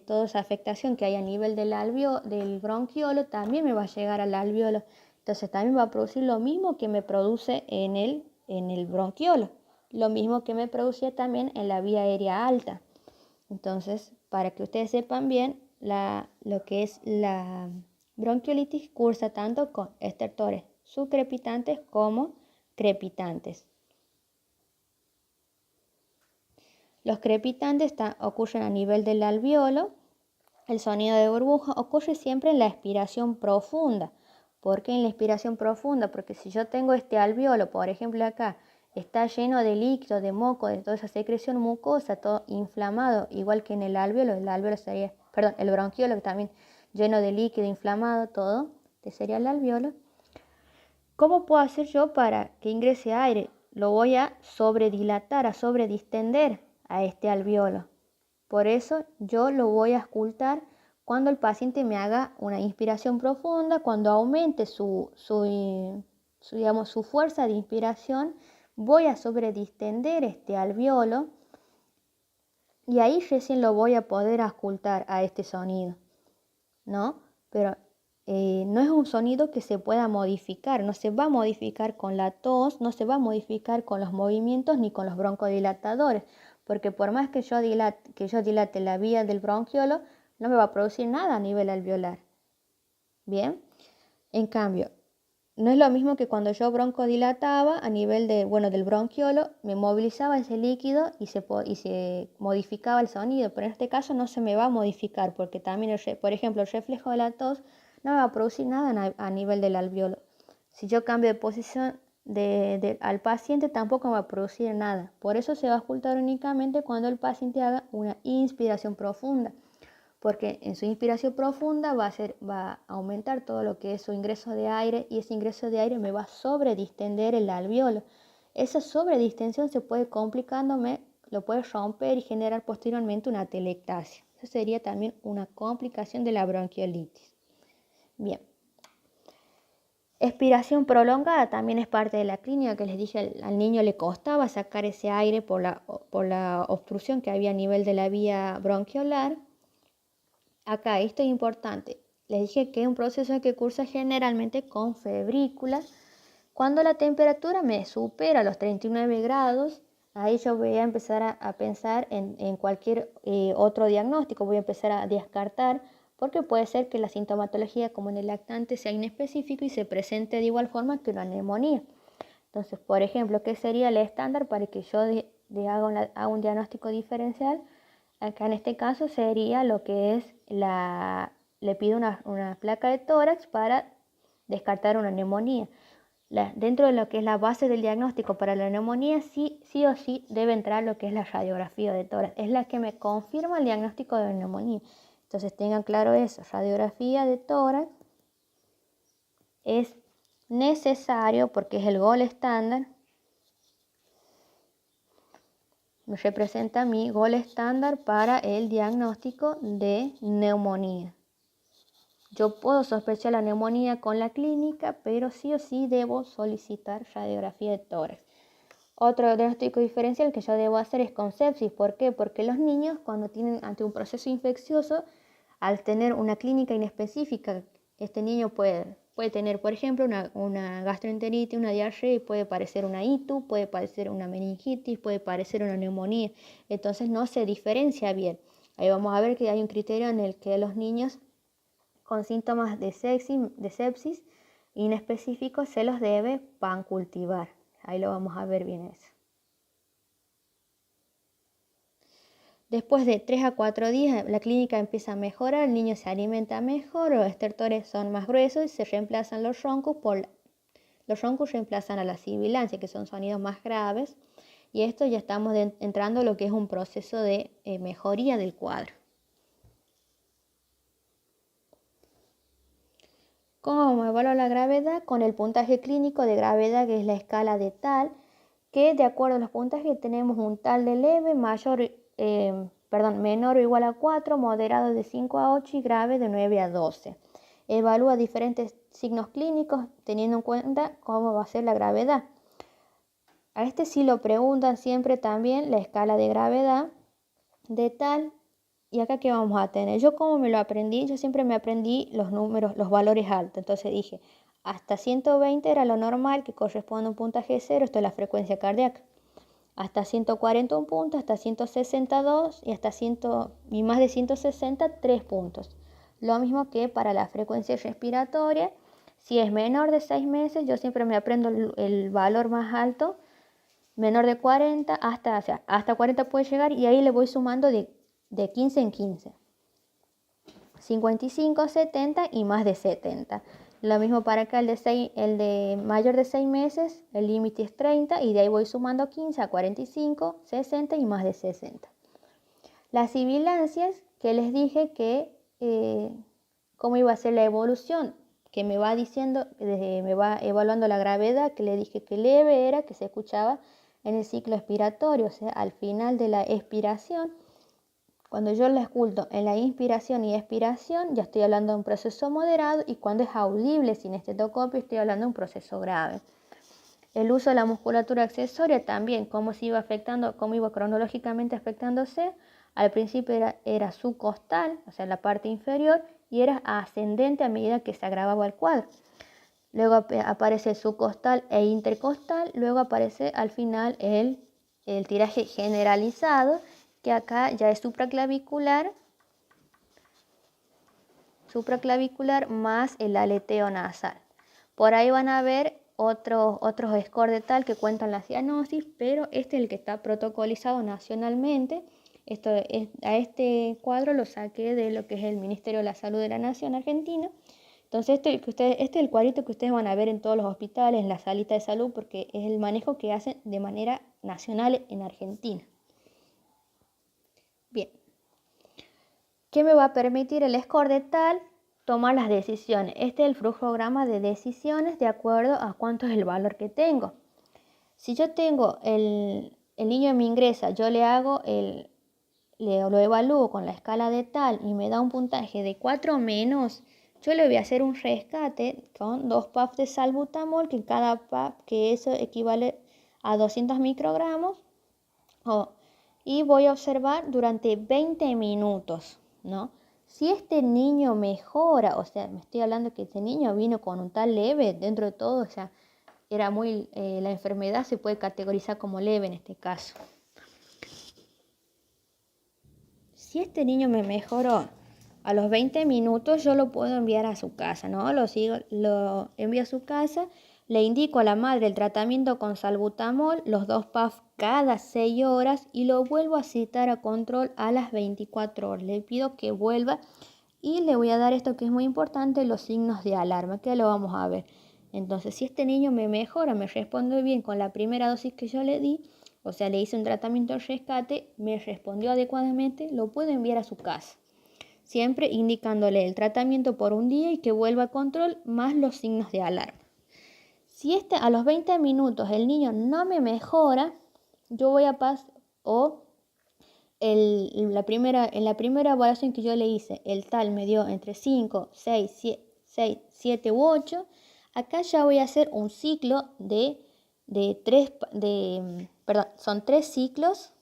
toda esa afectación que hay a nivel del bronquiolo también me va a llegar al alveolo. Entonces también va a producir lo mismo que me produce en el bronquiolo. lo mismo que me producía también en la vía aérea alta. Entonces, para que ustedes sepan bien, lo que es la bronquiolitis cursa tanto con estertores subcrepitantes como crepitantes. Los crepitantes ocurren a nivel del alveolo. El sonido de burbuja ocurre siempre en la expiración profunda. ¿Por qué en la expiración profunda? Porque si yo tengo este alveolo, por ejemplo acá, está lleno de líquido, de moco, de toda esa secreción mucosa, todo inflamado, igual que en el alveolo sería, perdón, el bronquiolo también lleno de líquido, inflamado, todo, que sería el alveolo. ¿Cómo puedo hacer yo para que ingrese aire? Lo voy a sobredilatar, a sobredistender a este alveolo. Por eso yo lo voy a auscultar cuando el paciente me haga una inspiración profunda, cuando aumente su fuerza de inspiración, voy a sobredistender este alveolo y ahí recién lo voy a poder auscultar a este sonido, ¿no? Pero no es un sonido que se pueda modificar, no se va a modificar con la tos, no se va a modificar con los movimientos ni con los broncodilatadores, porque por más que yo dilate la vía del bronquiolo, no me va a producir nada a nivel alveolar. Bien, en cambio, no es lo mismo que cuando yo broncodilataba a nivel del bronquiolo, me movilizaba ese líquido y se modificaba el sonido, pero en este caso no se me va a modificar, porque también, por ejemplo, el reflejo de la tos no me va a producir nada a nivel del alveolo. Si yo cambio de posición al paciente, tampoco me va a producir nada. Por eso se va a auscultar únicamente cuando el paciente haga una inspiración profunda, porque en su inspiración profunda va a aumentar todo lo que es su ingreso de aire, y ese ingreso de aire me va a sobredistender el alveolo. Esa sobredistensión se puede complicándome, lo puede romper y generar posteriormente una atelectasia. Eso sería también una complicación de la bronquiolitis. Bien. Expiración prolongada también es parte de la clínica, que les dije, al niño le costaba sacar ese aire por la obstrucción que había a nivel de la vía bronquiolar. Acá, esto es importante, les dije que es un proceso que cursa generalmente con febrículas. Cuando la temperatura me supera los 39 grados, ahí yo voy a empezar a pensar en cualquier otro diagnóstico, voy a empezar a descartar, porque puede ser que la sintomatología como en el lactante sea inespecífico y se presente de igual forma que una neumonía. Entonces, por ejemplo, ¿qué sería el estándar para que yo haga un diagnóstico diferencial? Acá en este caso sería lo que es le pido una placa de tórax para descartar una neumonía. Dentro de lo que es la base del diagnóstico para la neumonía, sí o sí debe entrar lo que es la radiografía de tórax. Es la que me confirma el diagnóstico de la neumonía. Entonces tengan claro eso, radiografía de tórax es necesario porque es el gold estándar. Me representa mi gold estándar para el diagnóstico de neumonía. Yo puedo sospechar la neumonía con la clínica, pero sí o sí debo solicitar radiografía de tórax. Otro diagnóstico diferencial que yo debo hacer es con sepsis. ¿Por qué? Porque los niños, cuando tienen ante un proceso infeccioso, al tener una clínica inespecífica, este niño puede tener, por ejemplo, una gastroenteritis, una diarrea, y puede parecer una ITU, puede parecer una meningitis, puede parecer una neumonía. Entonces no se diferencia bien. Ahí vamos a ver que hay un criterio en el que los niños con síntomas de sepsis inespecíficos se los debe pancultivar. Ahí lo vamos a ver bien eso. Después de 3 a 4 días la clínica empieza a mejorar, el niño se alimenta mejor, los estertores son más gruesos y se reemplazan los roncos los roncos reemplazan a la sibilancia, que son sonidos más graves, y esto ya estamos entrando a lo que es un proceso de mejoría del cuadro. ¿Cómo evalúo la gravedad? Con el puntaje clínico de gravedad, que es la escala de TAL, que de acuerdo a los puntajes tenemos un TAL de leve, menor o igual a 4, moderado de 5 a 8 y grave de 9 a 12. Evalúa diferentes signos clínicos teniendo en cuenta cómo va a ser la gravedad. A este sí lo preguntan siempre también, la escala de gravedad de TAL. ¿Y acá qué vamos a tener? Yo como me lo aprendí, yo siempre me aprendí los números, los valores altos. Entonces dije, hasta 120 era lo normal, que corresponde a un puntaje 0, esto es la frecuencia cardíaca. hasta 141 puntos, hasta 162 y hasta 100 y más de 160, 3 puntos. Lo mismo que para la frecuencia respiratoria. Si es menor de 6 meses, yo siempre me aprendo el valor más alto, menor de 40, hasta 40 puede llegar y ahí le voy sumando de 15 en 15. 55, 70 y más de 70. Lo mismo para acá, el de mayor de 6 meses, el límite es 30 y de ahí voy sumando 15 a 45, 60 y más de 60. Las sibilancias que les dije que cómo iba a ser la evolución, que me va diciendo, me va evaluando la gravedad, que le dije que leve era, que se escuchaba en el ciclo expiratorio, o sea, al final de la expiración. Cuando yo la escucho en la inspiración y expiración, ya estoy hablando de un proceso moderado, y cuando es audible sin estetoscopio, estoy hablando de un proceso grave. El uso de la musculatura accesoria también, cómo se iba afectando, cómo iba cronológicamente afectándose. Al principio era subcostal, o sea, la parte inferior, y era ascendente a medida que se agravaba el cuadro. Luego aparece el subcostal e intercostal, luego aparece al final el tiraje generalizado, que acá ya es supraclavicular más el aleteo nasal. Por ahí van a ver otros scores de tal que cuentan la cianosis, pero este es el que está protocolizado nacionalmente. A este cuadro lo saqué de lo que es el Ministerio de la Salud de la Nación Argentina. Entonces este es el cuadrito que ustedes van a ver en todos los hospitales, en la salita de salud, porque es el manejo que hacen de manera nacional en Argentina. Bien. ¿Qué me va a permitir el score de tal? Tomar las decisiones. Este es el flujograma de decisiones de acuerdo a cuánto es el valor que tengo. Si yo tengo el niño me ingresa, yo lo evalúo con la escala de tal y me da un puntaje de 4 menos, yo le voy a hacer un rescate con 2 puffs de salbutamol, que cada puff, que eso equivale a 200 microgramos, y voy a observar durante 20 minutos, ¿no? Si este niño mejora, o sea, me estoy hablando que este niño vino con un tal leve, dentro de todo, o sea, era la enfermedad se puede categorizar como leve en este caso. Si este niño me mejoró a los 20 minutos, yo lo puedo enviar a su casa, ¿no? Lo envío a su casa, le indico a la madre el tratamiento con salbutamol, los 2 puffs cada 6 horas, y lo vuelvo a citar a control a las 24 horas. Le pido que vuelva y le voy a dar esto que es muy importante, los signos de alarma, que lo vamos a ver. Entonces, si este niño me mejora, me responde bien con la primera dosis que yo le di, o sea, le hice un tratamiento de rescate, me respondió adecuadamente, lo puedo enviar a su casa. Siempre indicándole el tratamiento por un día y que vuelva a control más los signos de alarma. Si a los 20 minutos el niño no me mejora, yo voy a pasar, en la primera evaluación que yo le hice, el tal me dio entre 5, 6, 7 u 8. Acá ya voy a hacer un ciclo son 3 ciclos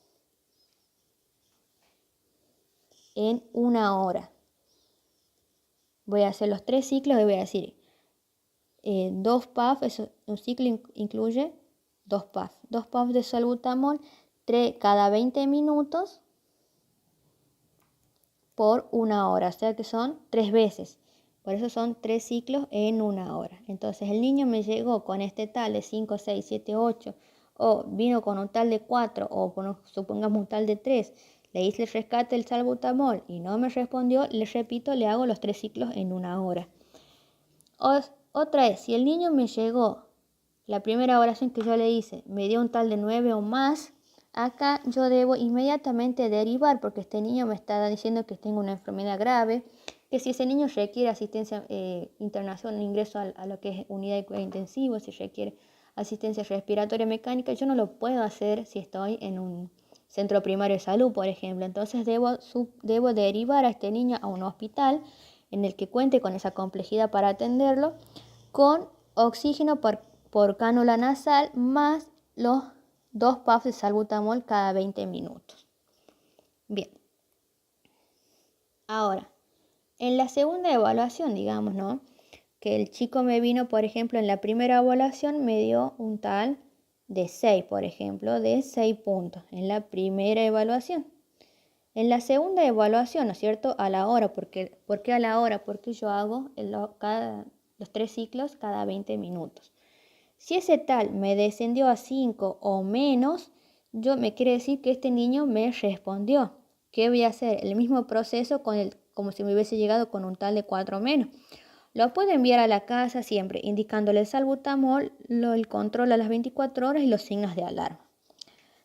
en 1 hora. Voy a hacer los 3 ciclos y voy a decir 2 puffs, un ciclo incluye 2 puffs. 2 puffs de salbutamol cada 20 minutos por 1 hora, o sea que son 3 veces. Por eso son 3 ciclos en 1 hora. Entonces el niño me llegó con este tal de 5, 6, 7, 8, o vino con un tal de 4, o supongamos un tal de 3. Le hice el rescate del salbutamol y no me respondió, le repito, le hago los 3 ciclos en 1 hora. Otra vez, si el niño me llegó, la primera evaluación que yo le hice, me dio un tal de 9 o más, acá yo debo inmediatamente derivar, porque este niño me está diciendo que tengo una enfermedad grave, que si ese niño requiere asistencia internacional, ingreso a lo que es unidad de cuidado intensivo, si requiere asistencia respiratoria mecánica, yo no lo puedo hacer si estoy en un centro primario de salud, por ejemplo. Entonces debo derivar a este niño a un hospital en el que cuente con esa complejidad para atenderlo, con oxígeno por cánula nasal, más los 2 puffs de salbutamol cada 20 minutos. Bien. Ahora, en la segunda evaluación, digamos, ¿no? Que el chico me vino, por ejemplo, en la primera evaluación me dio un tal de 6, por ejemplo, de 6 puntos en la primera evaluación. En la segunda evaluación, ¿no es cierto? A la hora, ¿por qué a la hora? Porque yo hago los 3 ciclos cada 20 minutos. Si ese tal me descendió a 5 o menos, me quiere decir que este niño me respondió. ¿Qué voy a hacer? El mismo proceso como si me hubiese llegado con un tal de 4 menos. Lo puedo enviar a la casa siempre, indicándole el salbutamol, el control a las 24 horas y los signos de alarma.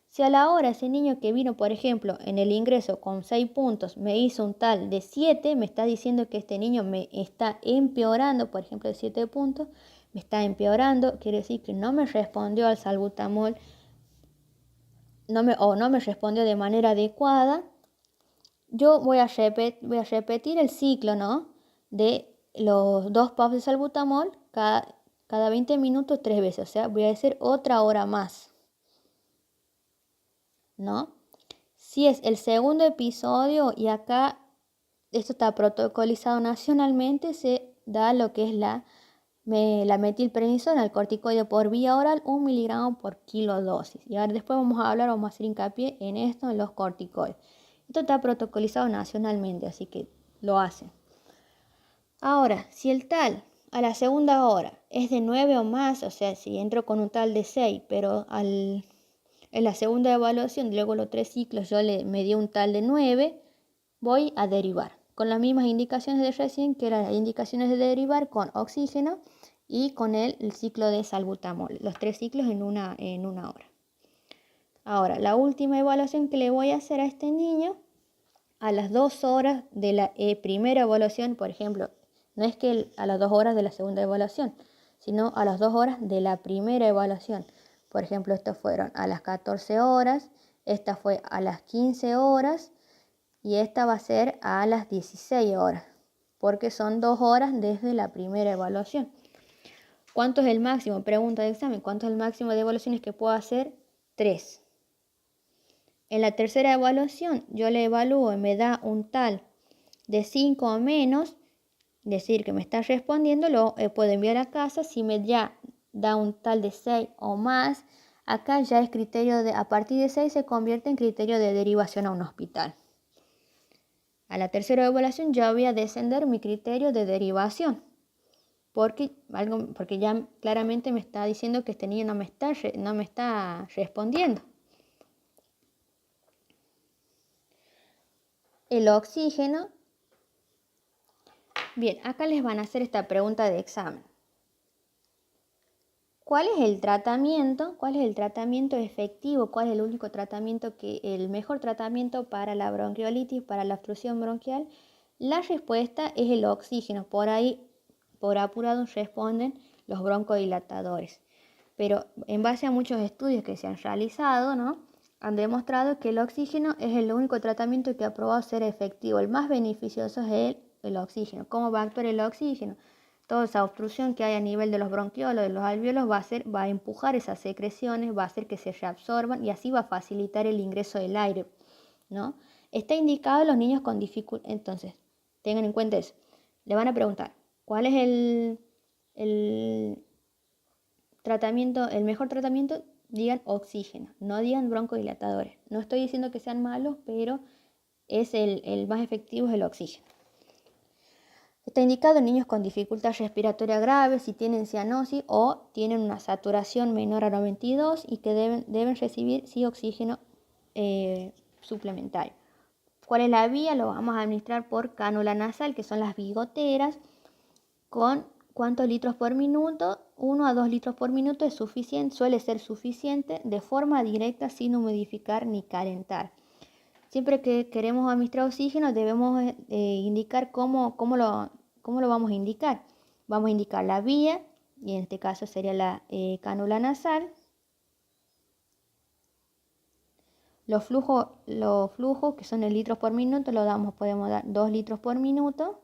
Si a la hora ese niño que vino, por ejemplo, en el ingreso con 6 puntos, me hizo un tal de 7, me está diciendo que este niño me está empeorando, por ejemplo, de 7 puntos, me está empeorando, quiere decir que no me respondió al salbutamol, no me respondió de manera adecuada. Yo voy a repetir el ciclo, ¿no? De los 2 puffs de salbutamol cada 20 minutos 3 veces, o sea, voy a hacer otra hora más, ¿no? Si es el segundo episodio y acá esto está protocolizado nacionalmente, se da lo que es la metilprednisona, el corticoide por vía oral, 1 miligramo por kilo dosis. Y ahora después vamos a hacer hincapié en esto, en los corticoides. Esto está protocolizado nacionalmente, así que lo hacen. Ahora, si el tal a la segunda hora es de 9 o más, o sea, si entro con un tal de 6, pero en la segunda evaluación, luego los 3 ciclos, me dio un tal de 9, voy a derivar. Con las mismas indicaciones de recién, que eran las indicaciones de derivar con oxígeno y con el ciclo de salbutamol. Los 3 ciclos en una hora. Ahora, la última evaluación que le voy a hacer a este niño, a las 2 horas de la primera evaluación, por ejemplo, no es que a las 2 horas de la segunda evaluación, sino a las 2 horas de la primera evaluación. Por ejemplo, estos fueron a las 14 horas, esta fue a las 15 horas y esta va a ser a las 16 horas, porque son 2 horas desde la primera evaluación. ¿Cuánto es el máximo? Pregunta de examen. ¿Cuánto es el máximo de evaluaciones que puedo hacer? 3. En la tercera evaluación yo le evalúo y me da un tal de 5 o menos, decir que me está respondiendo, lo puedo enviar a casa. Si me ya da un tal de 6 o más, acá ya es a partir de 6 se convierte en criterio de derivación a un hospital. A la tercera evaluación ya voy a descender mi criterio de derivación, porque ya claramente me está diciendo que este niño no me está respondiendo. El oxígeno. Bien, acá les van a hacer esta pregunta de examen. ¿Cuál es el tratamiento? ¿Cuál es el tratamiento efectivo? ¿Cuál es el único tratamiento el mejor tratamiento para la bronquiolitis, para la obstrucción bronquial? La respuesta es el oxígeno. Por ahí, por apurado, responden los broncodilatadores. Pero en base a muchos estudios que se han realizado, ¿no?, han demostrado que el oxígeno es el único tratamiento que ha probado ser efectivo. El más beneficioso es el oxígeno. ¿Cómo va a actuar el oxígeno? Toda esa obstrucción que hay a nivel de los bronquiolos, de los alvéolos, va a empujar esas secreciones, va a hacer que se reabsorban y así va a facilitar el ingreso del aire, ¿no? Está indicado a los niños con dificultad. Entonces, tengan en cuenta eso. Le van a preguntar, ¿cuál es el tratamiento, el mejor tratamiento? Digan oxígeno, no digan broncodilatadores. No estoy diciendo que sean malos, pero es el más efectivo es el oxígeno. Está indicado en niños con dificultad respiratoria grave, si tienen cianosis o tienen una saturación menor a 92 y que deben recibir sí oxígeno suplementario. ¿Cuál es la vía? Lo vamos a administrar por cánula nasal, que son las bigoteras, con ¿cuántos litros por minuto? 1 a 2 litros por minuto es suficiente, suele ser suficiente, de forma directa sin humidificar ni calentar. Siempre que queremos administrar oxígeno debemos indicar cómo lo vamos a indicar. Vamos a indicar la vía, y en este caso sería la cánula nasal. Los flujos que son en litros por minuto, podemos dar 2 litros por minuto,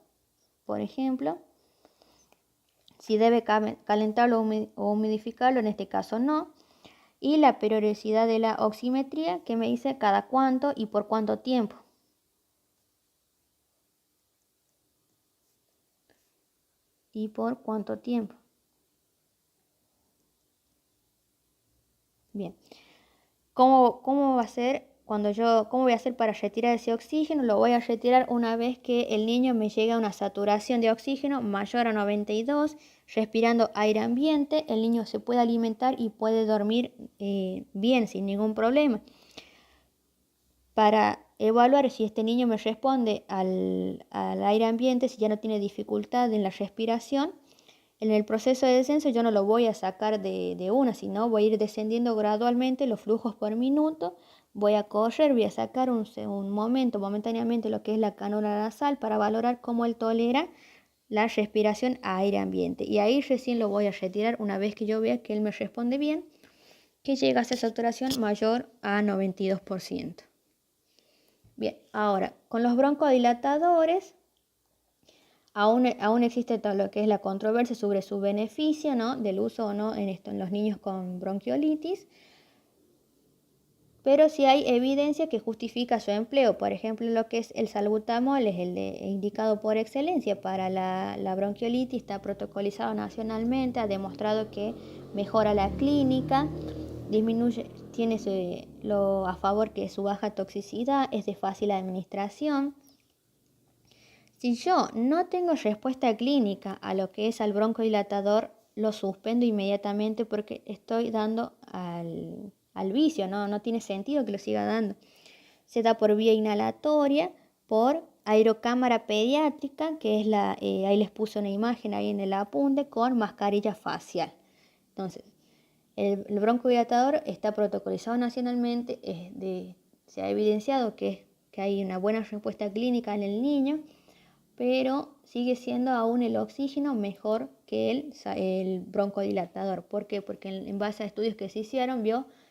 por ejemplo. Si debe calentarlo o humidificarlo, en este caso no. Y la periodicidad de la oximetría, que me dice cada cuánto y por cuánto tiempo. Y por cuánto tiempo. Bien. ¿Cómo va a ser cómo voy a hacer para retirar ese oxígeno? Lo voy a retirar una vez que el niño me llegue a una saturación de oxígeno mayor a 92, respirando aire ambiente, el niño se puede alimentar y puede dormir bien, sin ningún problema. Para evaluar si este niño me responde al aire ambiente, si ya no tiene dificultad en la respiración, en el proceso de descenso yo no lo voy a sacar de una, sino voy a ir descendiendo gradualmente los flujos por minuto. Voy a correr, voy a sacar momentáneamente lo que es la cánula nasal para valorar cómo él tolera la respiración a aire ambiente. Y ahí recién lo voy a retirar una vez que yo vea que él me responde bien, que llega a esa saturación mayor a 92%. Bien, ahora, con los broncodilatadores, aún existe todo lo que es la controversia sobre su beneficio, ¿no? Del uso o no en los niños con bronquiolitis, pero sí hay evidencia que justifica su empleo. Por ejemplo, lo que es el salbutamol es indicado por excelencia para la bronquiolitis, está protocolizado nacionalmente, ha demostrado que mejora la clínica, tiene lo a favor que es su baja toxicidad, es de fácil administración. Si yo no tengo respuesta clínica a lo que es al broncodilatador, lo suspendo inmediatamente porque estoy dando al vicio, no tiene sentido que lo siga dando. Se da por vía inhalatoria, por aerocámara pediátrica, que es ahí les puse una imagen ahí en el apunte, con mascarilla facial. Entonces, el broncodilatador está protocolizado nacionalmente, se ha evidenciado que hay una buena respuesta clínica en el niño, pero sigue siendo aún el oxígeno mejor que el broncodilatador. ¿Por qué? Porque en base a estudios que se hicieron,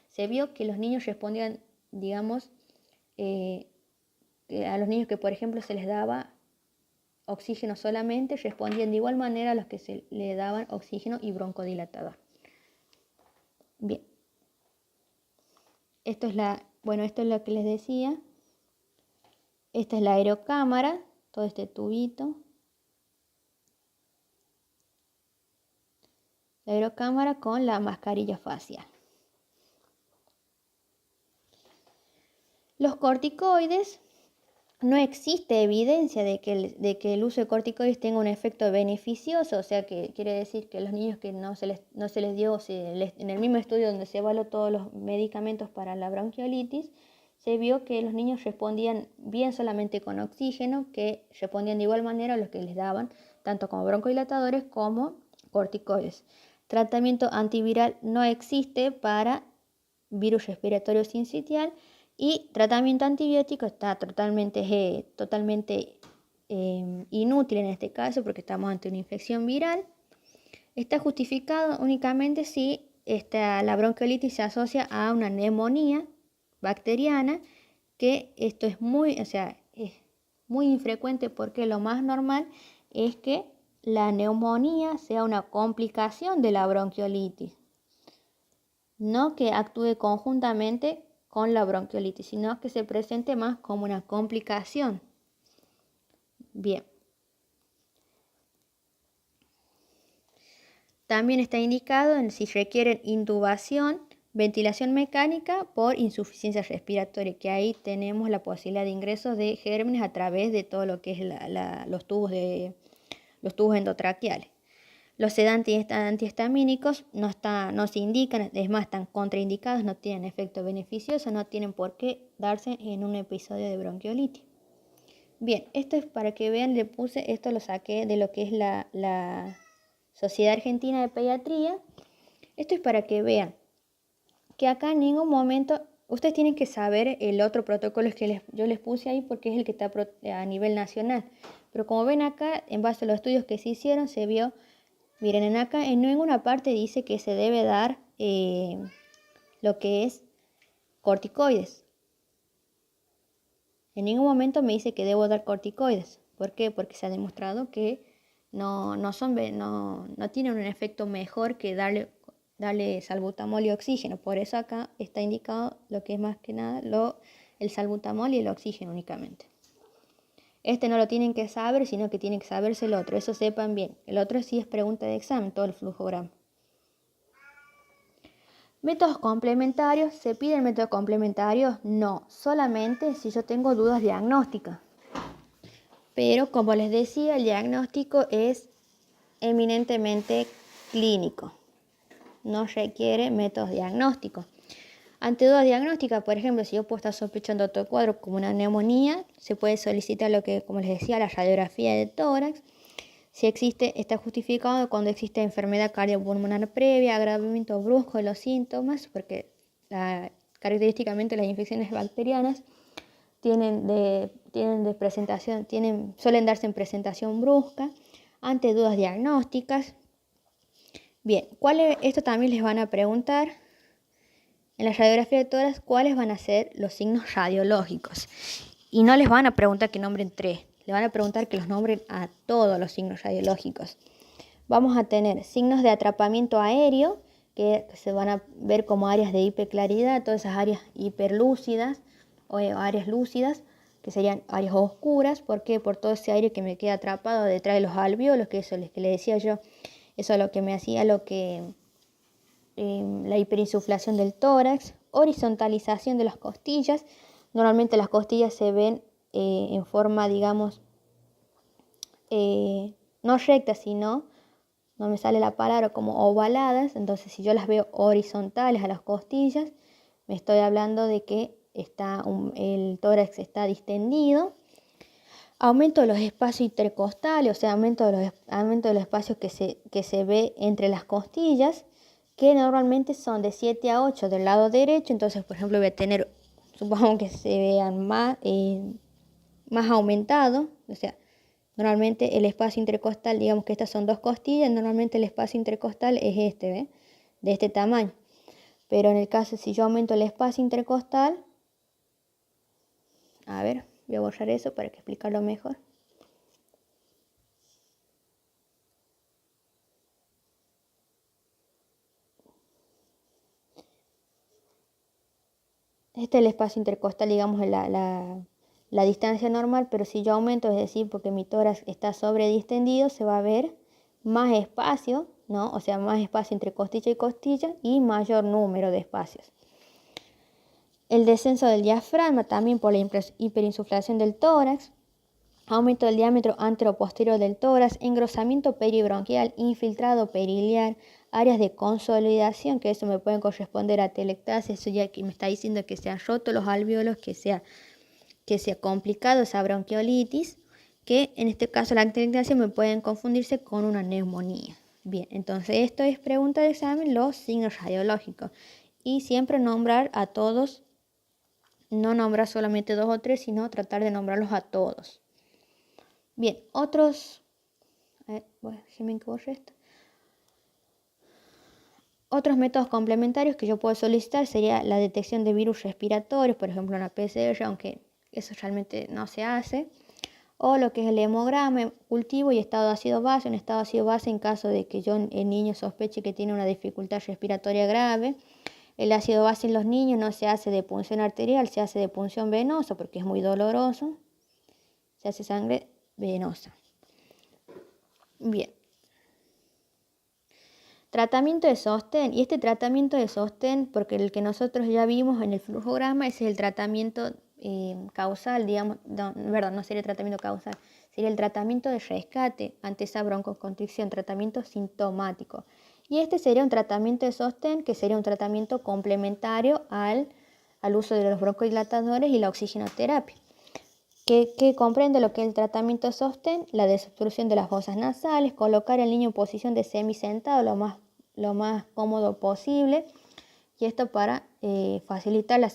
se vio que los niños respondían, digamos, a los niños que, por ejemplo, se les daba oxígeno solamente, respondían de igual manera a los que se le daban oxígeno y broncodilatador. Bien. Esto es lo que les decía. Esta es la aerocámara, todo este tubito. La aerocámara con la mascarilla facial. Los corticoides, no existe evidencia de que el uso de corticoides tenga un efecto beneficioso, o sea que quiere decir que los niños que no se les dio, en el mismo estudio donde se evaluó todos los medicamentos para la bronquiolitis, se vio que los niños respondían bien solamente con oxígeno, que respondían de igual manera a los que les daban, tanto como broncodilatadores como corticoides. Tratamiento antiviral no existe para virus respiratorio sincitial y tratamiento antibiótico está totalmente inútil en este caso porque estamos ante una infección viral. Está justificado únicamente si la bronquiolitis se asocia a una neumonía bacteriana, que esto es muy infrecuente porque lo más normal es que la neumonía sea una complicación de la bronquiolitis, no que actúe conjuntamente con la bronquiolitis, sino que se presente más como una complicación. Bien. También está indicado en si requieren intubación, ventilación mecánica por insuficiencia respiratoria, que ahí tenemos la posibilidad de ingreso de gérmenes a través de todo lo que es los tubos endotraqueales. Los sedantes antihistamínicos no se indican, es más, están contraindicados, no tienen efecto beneficioso, no tienen por qué darse en un episodio de bronquiolitis. Bien, esto es para que vean, esto lo saqué de lo que es la Sociedad Argentina de Pediatría. Esto es para que vean que acá en ningún momento, ustedes tienen que saber el otro protocolo que yo les puse ahí porque es el que está a nivel nacional. Pero como ven acá, en base a los estudios que se hicieron, se vio. Miren, acá en ninguna parte dice que se debe dar lo que es corticoides. En ningún momento me dice que debo dar corticoides. ¿Por qué? Porque se ha demostrado que no tienen un efecto mejor que darle salbutamol y oxígeno. Por eso acá está indicado lo que es más que nada el salbutamol y el oxígeno únicamente. No lo tienen que saber, sino que tienen que saberse el otro. Eso sepan bien. El otro sí es pregunta de examen, todo el flujograma. Métodos complementarios, ¿se piden métodos complementarios? No, solamente si yo tengo dudas diagnósticas. Pero como les decía, el diagnóstico es eminentemente clínico, no requiere métodos diagnósticos. Ante dudas diagnósticas, por ejemplo, si yo puedo estar sospechando otro cuadro como una neumonía, se puede solicitar lo que, como les decía, la radiografía de tórax. Si existe, está justificado cuando existe enfermedad cardiopulmonar previa, agravamiento brusco de los síntomas, porque característicamente las infecciones bacterianas suelen darse en presentación brusca, ante dudas diagnósticas. Bien, esto también les van a preguntar en la radiografía de tórax cuáles van a ser los signos radiológicos. Y no les van a preguntar que nombren 3, les van a preguntar que los nombren a todos los signos radiológicos. Vamos a tener signos de atrapamiento aéreo, que se van a ver como áreas de hiperclaridad, todas esas áreas hiperlúcidas o áreas lúcidas, que serían áreas oscuras. ¿Por qué? Por todo ese aire que me queda atrapado detrás de los alvéolos, que eso que le decía yo, eso es lo que me hacía la hiperinsuflación del tórax. Horizontalización de las costillas. Normalmente las costillas se ven en forma, digamos, no rectas, sino, no me sale la palabra, como ovaladas. Entonces, si yo las veo horizontales a las costillas, me estoy hablando de que el tórax está distendido. Aumento de los espacios intercostales, o sea, aumento de los espacios que se ve entre las costillas, que normalmente son de 7 a 8 del lado derecho. Entonces, por ejemplo, voy a tener, supongo que se vean más aumentado, o sea, normalmente el espacio intercostal, digamos que estas son 2 costillas, normalmente el espacio intercostal es ¿ve? De este tamaño. Pero en el caso, si yo aumento el espacio intercostal, a ver, voy a borrar eso para explicarlo mejor. Este es el espacio intercostal, digamos, la distancia normal, pero si yo aumento, es decir, porque mi tórax está sobredistendido, se va a ver más espacio, ¿no? O sea, más espacio entre costilla y costilla y mayor número de espacios. El descenso del diafragma también por la hiperinsuflación del tórax. Aumento del diámetro anteroposterior del tórax, engrosamiento peribronquial, infiltrado periliar, áreas de consolidación, que eso me pueden corresponder a telectasia, eso ya que me está diciendo que se han roto los alvéolos, que sea complicado esa bronquiolitis, que en este caso la telectasia me pueden confundirse con una neumonía. Bien, entonces esto es pregunta de examen, los signos radiológicos. Y siempre nombrar a todos, no nombrar solamente 2 o 3, sino tratar de nombrarlos a todos. Bien, otros métodos complementarios que yo puedo solicitar sería la detección de virus respiratorios, por ejemplo una PCR, aunque eso realmente no se hace, o lo que es el hemograma, cultivo y estado de ácido base, un estado de ácido base en caso de que el niño sospeche que tiene una dificultad respiratoria grave. El ácido base en los niños no se hace de punción arterial, se hace de punción venosa porque es muy doloroso, se hace sangre venosa. Bien. Tratamiento de sostén. Y este tratamiento de sostén, porque el que nosotros ya vimos en el flujograma, ese es el tratamiento causal, digamos, no sería el tratamiento causal, sería el tratamiento de rescate ante esa broncoconstricción, tratamiento sintomático. Y este sería un tratamiento de sostén, que sería un tratamiento complementario al uso de los broncodilatadores y la oxigenoterapia. Que comprende lo que es el tratamiento de sostén, la desobstrucción de las fosas nasales, colocar al niño en posición de semisentado lo más cómodo posible, y esto para facilitar la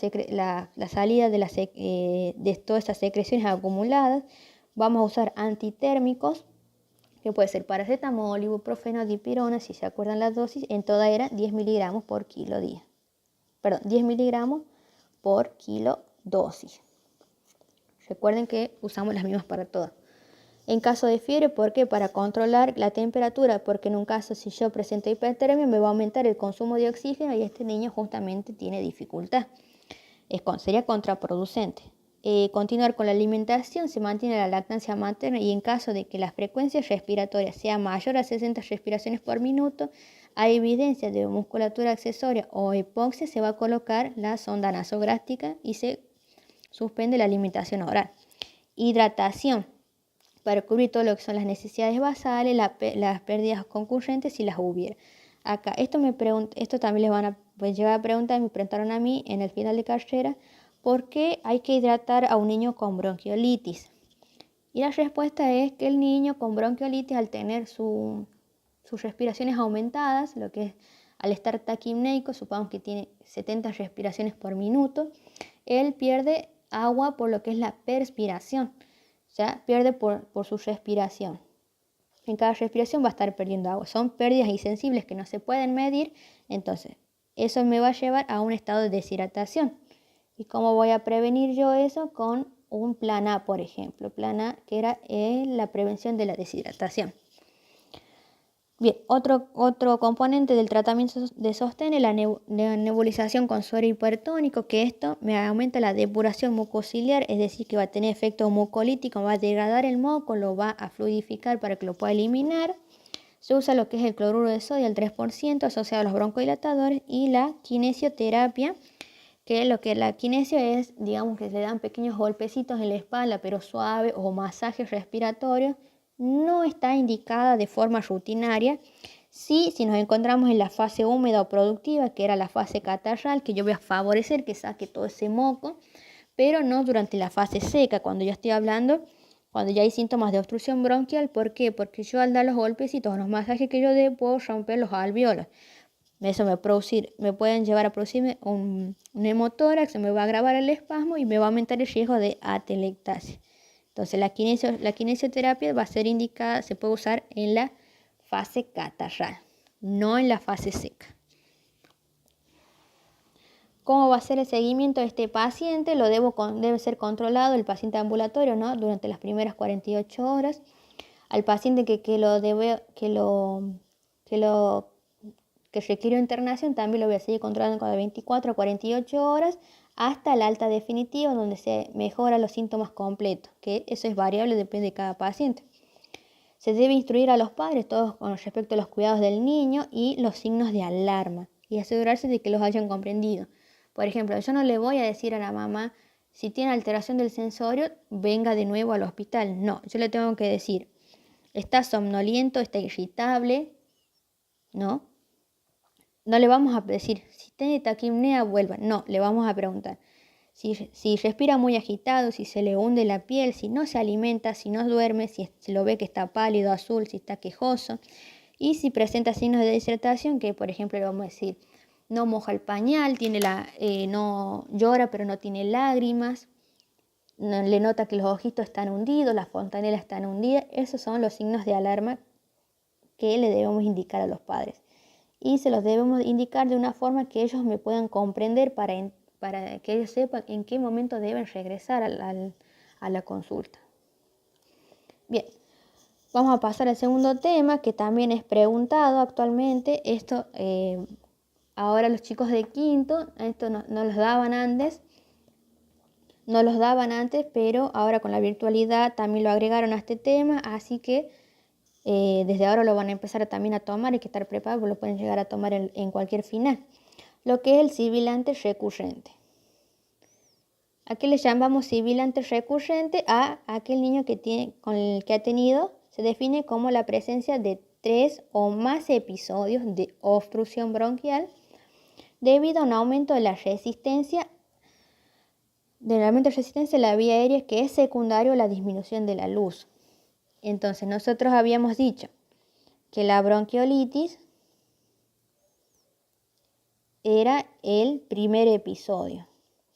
salida de todas estas secreciones acumuladas. Vamos a usar antitérmicos, que puede ser paracetamol, ibuprofeno, dipirona, si se acuerdan las dosis, en toda era 10 miligramos por kilo día. Perdón, 10 miligramos por kilo dosis. Recuerden que usamos las mismas para todas. En caso de fiebre, ¿por qué? Para controlar la temperatura, porque en un caso si yo presento hipertermia me va a aumentar el consumo de oxígeno y este niño justamente tiene dificultad. Sería contraproducente. Continuar con la alimentación, se mantiene la lactancia materna y en caso de que la frecuencia respiratoria sea mayor a 60 respiraciones por minuto, Hay evidencia de musculatura accesoria o hipoxia, se va a colocar la sonda nasogástrica y se suspende la alimentación oral. Hidratación, para cubrir todo lo que son las necesidades basales, las pérdidas concurrentes si las hubiera. Acá, esto también les van a llegar a preguntar, me preguntaron a mí en el final de carrera, ¿por qué hay que hidratar a un niño con bronquiolitis? Y la respuesta es que el niño con bronquiolitis, al tener sus respiraciones aumentadas, lo que es al estar taquipneico, supongamos que tiene 70 respiraciones por minuto, él pierde agua por lo que es la perspiración, o sea, pierde por su respiración. En cada respiración va a estar perdiendo agua. Son pérdidas insensibles que no se pueden medir, entonces eso me va a llevar a un estado de deshidratación. ¿Y cómo voy a prevenir yo eso? Con un plan A, por ejemplo. Plan A, que era la prevención de la deshidratación. Bien, otro componente del tratamiento de sostén es la nebulización con suero hipertónico, que esto me aumenta la depuración mucociliar, es decir, que va a tener efecto mucolítico, va a degradar el moco, lo va a fluidificar para que lo pueda eliminar. Se usa lo que es el cloruro de sodio al 3% asociado a los broncodilatadores y la kinesioterapia, que lo que la kinesio es, digamos que se dan pequeños golpecitos en la espalda, pero suave, o masajes respiratorios. No está indicada de forma rutinaria. Sí, si nos encontramos en la fase húmeda o productiva, que era la fase catarral, que yo voy a favorecer que saque todo ese moco, pero no durante la fase seca, cuando ya estoy hablando, cuando ya hay síntomas de obstrucción bronquial. ¿Por qué? Porque yo al dar los golpecitos o los masajes que yo dé, puedo romper los alvéolos. Eso me pueden llevar a producirme un hemotórax, se me va a agravar el espasmo y me va a aumentar el riesgo de atelectasia. Entonces la kinesioterapia va a ser indicada, se puede usar en la fase catarral, no en la fase seca. ¿Cómo va a ser el seguimiento de este paciente? Debe ser controlado el paciente ambulatorio, ¿no? Durante las primeras 48 horas. Al paciente que requiere internación también lo voy a seguir controlando cada 24 a 48 horas hasta el alta definitiva, donde se mejoran los síntomas completos, que eso es variable, depende de cada paciente. Se debe instruir a los padres todos con respecto a los cuidados del niño y los signos de alarma y asegurarse de que los hayan comprendido. Por ejemplo, yo no le voy a decir a la mamá, si tiene alteración del sensorio, venga de nuevo al hospital. No, yo le tengo que decir, está somnoliento, está irritable, ¿no? No le vamos a decir, si tiene taquipnea, vuelva. No, le vamos a preguntar si respira muy agitado, si se le hunde la piel, si no se alimenta, si no duerme, si lo ve que está pálido, azul, si está quejoso. Y si presenta signos de deshidratación, que por ejemplo le vamos a decir, no moja el pañal, no llora pero no tiene lágrimas, no, le nota que los ojitos están hundidos, las fontanelas están hundidas. Esos son los signos de alarma que le debemos indicar a los padres. Y se los debemos indicar de una forma que ellos me puedan comprender para que ellos sepan en qué momento deben regresar a la consulta. Bien, vamos a pasar al segundo tema, que también es preguntado actualmente. Esto, ahora los chicos de quinto, esto no los daban antes. No los daban antes, pero ahora con la virtualidad también lo agregaron a este tema, así que desde ahora lo van a empezar también a tomar. Hay que estar preparados, lo pueden llegar a tomar en cualquier final. Lo que es el sibilante recurrente. ¿A qué le llamamos sibilante recurrente? A aquel niño con el que ha tenido, se define como la presencia de 3 o más episodios de obstrucción bronquial debido a un aumento de la resistencia a la vía aérea, que es secundario a la disminución de la luz. Entonces nosotros habíamos dicho que la bronquiolitis era el primer episodio.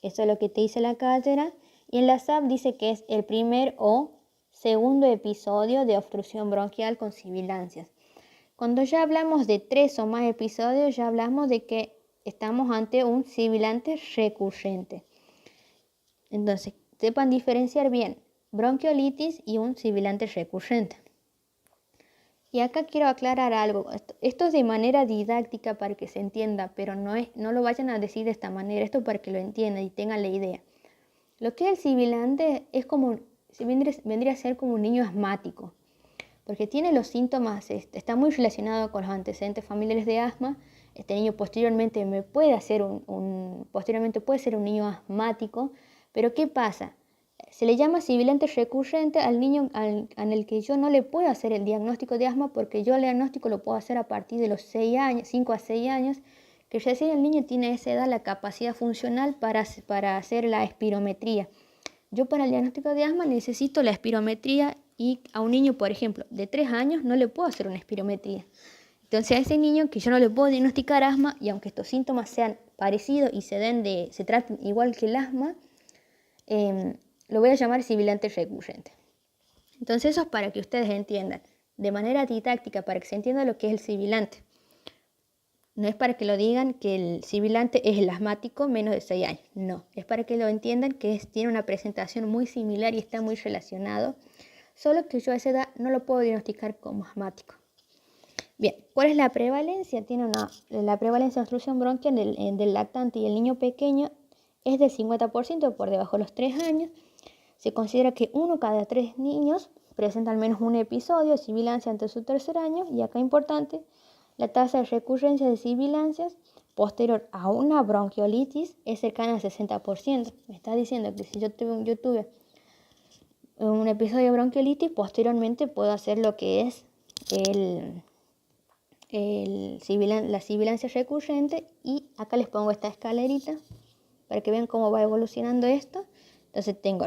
Eso es lo que te dice la cátedra. Y en la SAP dice que es el primer o segundo episodio de obstrucción bronquial con sibilancias. Cuando ya hablamos de 3 o más episodios, ya hablamos de que estamos ante un sibilante recurrente. Entonces, sepan diferenciar bien bronquiolitis y un sibilante recurrente. Y acá quiero aclarar algo. Esto es de manera didáctica para que se entienda, pero no lo vayan a decir de esta manera. Esto para que lo entiendan y tengan la idea. Lo que es el sibilante es vendría a ser como un niño asmático. porque tiene los síntomas, está muy relacionado con los antecedentes familiares de asma. Este niño posteriormente posteriormente puede ser un niño asmático, pero ¿qué pasa? Se le llama sibilante recurrente al niño en el que yo no le puedo hacer el diagnóstico de asma, porque yo el diagnóstico lo puedo hacer a partir de los 6 años, 5 a 6 años, que recién el niño tiene a esa edad la capacidad funcional para hacer la espirometría. Yo para el diagnóstico de asma necesito la espirometría y a un niño, por ejemplo, de 3 años no le puedo hacer una espirometría. Entonces a ese niño que yo no le puedo diagnosticar asma, y aunque estos síntomas sean parecidos y se traten igual que el asma, lo voy a llamar sibilante recurrente. Entonces eso es para que ustedes entiendan, de manera didáctica, para que se entienda lo que es el sibilante. No es para que lo digan que el sibilante es el asmático menos de 6 años, no. Es para que lo entiendan que tiene una presentación muy similar y está muy relacionado, solo que yo a esa edad no lo puedo diagnosticar como asmático. Bien, ¿cuál es la prevalencia? La prevalencia de obstrucción bronquial del lactante y el niño pequeño es del 50% por debajo de los 3 años. Se considera que 1 cada 3 niños presenta al menos un episodio de sibilancia antes de su 3er año, y acá importante, la tasa de recurrencia de sibilancias posterior a una bronquiolitis es cercana al 60%. Me está diciendo que si yo tuve un episodio de bronquiolitis, posteriormente puedo hacer lo que es la sibilancia recurrente, y acá les pongo esta escalerita para que vean cómo va evolucionando esto. Entonces tengo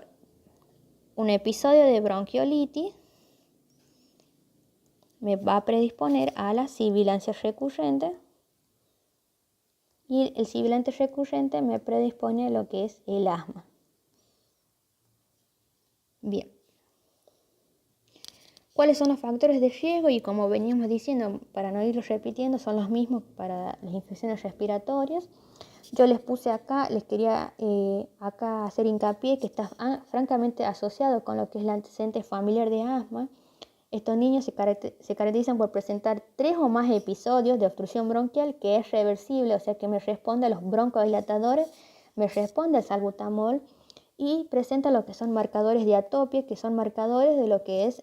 un episodio de bronquiolitis, me va a predisponer a la sibilancia recurrente, y el sibilante recurrente me predispone a lo que es el asma. Bien. ¿Cuáles son los factores de riesgo? Y como veníamos diciendo, para no irlos repitiendo, son los mismos para las infecciones respiratorias. Yo les puse acá, les quería acá hacer hincapié que está francamente asociado con lo que es el antecedente familiar de asma. Estos niños se caracterizan por presentar 3 o más episodios de obstrucción bronquial que es reversible, o sea que me responde a los broncodilatadores, me responde al salbutamol, y presenta lo que son marcadores de atopia, que son marcadores de lo que es,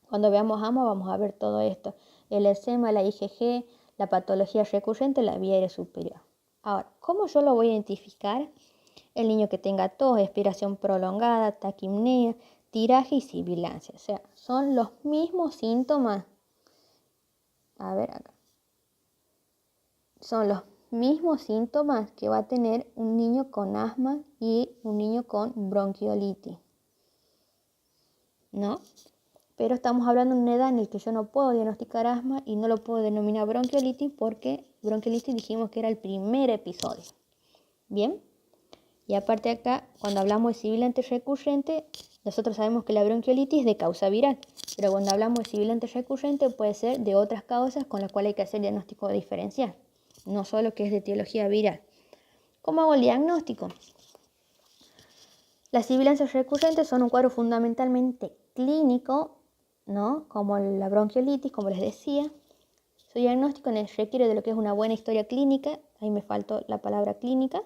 cuando veamos asma vamos a ver todo esto, el eczema, la IgG, la patología recurrente, la vía aérea superior. Ahora, ¿cómo yo lo voy a identificar? El niño que tenga tos, expiración prolongada, taquipnea, tiraje y sibilancia. O sea, son los mismos síntomas. A ver acá. Son los mismos síntomas que va a tener un niño con asma y un niño con bronquiolitis, ¿no? Pero estamos hablando de una edad en la que yo no puedo diagnosticar asma y no lo puedo denominar bronquiolitis, porque bronquiolitis dijimos que era el primer episodio. Bien. Y aparte acá, cuando hablamos de sibilante recurrente, nosotros sabemos que la bronquiolitis es de causa viral, pero cuando hablamos de sibilante recurrente puede ser de otras causas con las cuales hay que hacer diagnóstico diferencial, no solo que es de etiología viral. ¿Cómo hago el diagnóstico? Las sibilancias recurrentes son un cuadro fundamentalmente clínico, ¿no? Como la bronquiolitis, como les decía. Su diagnóstico requiere de lo que es una buena historia clínica, ahí me faltó la palabra clínica,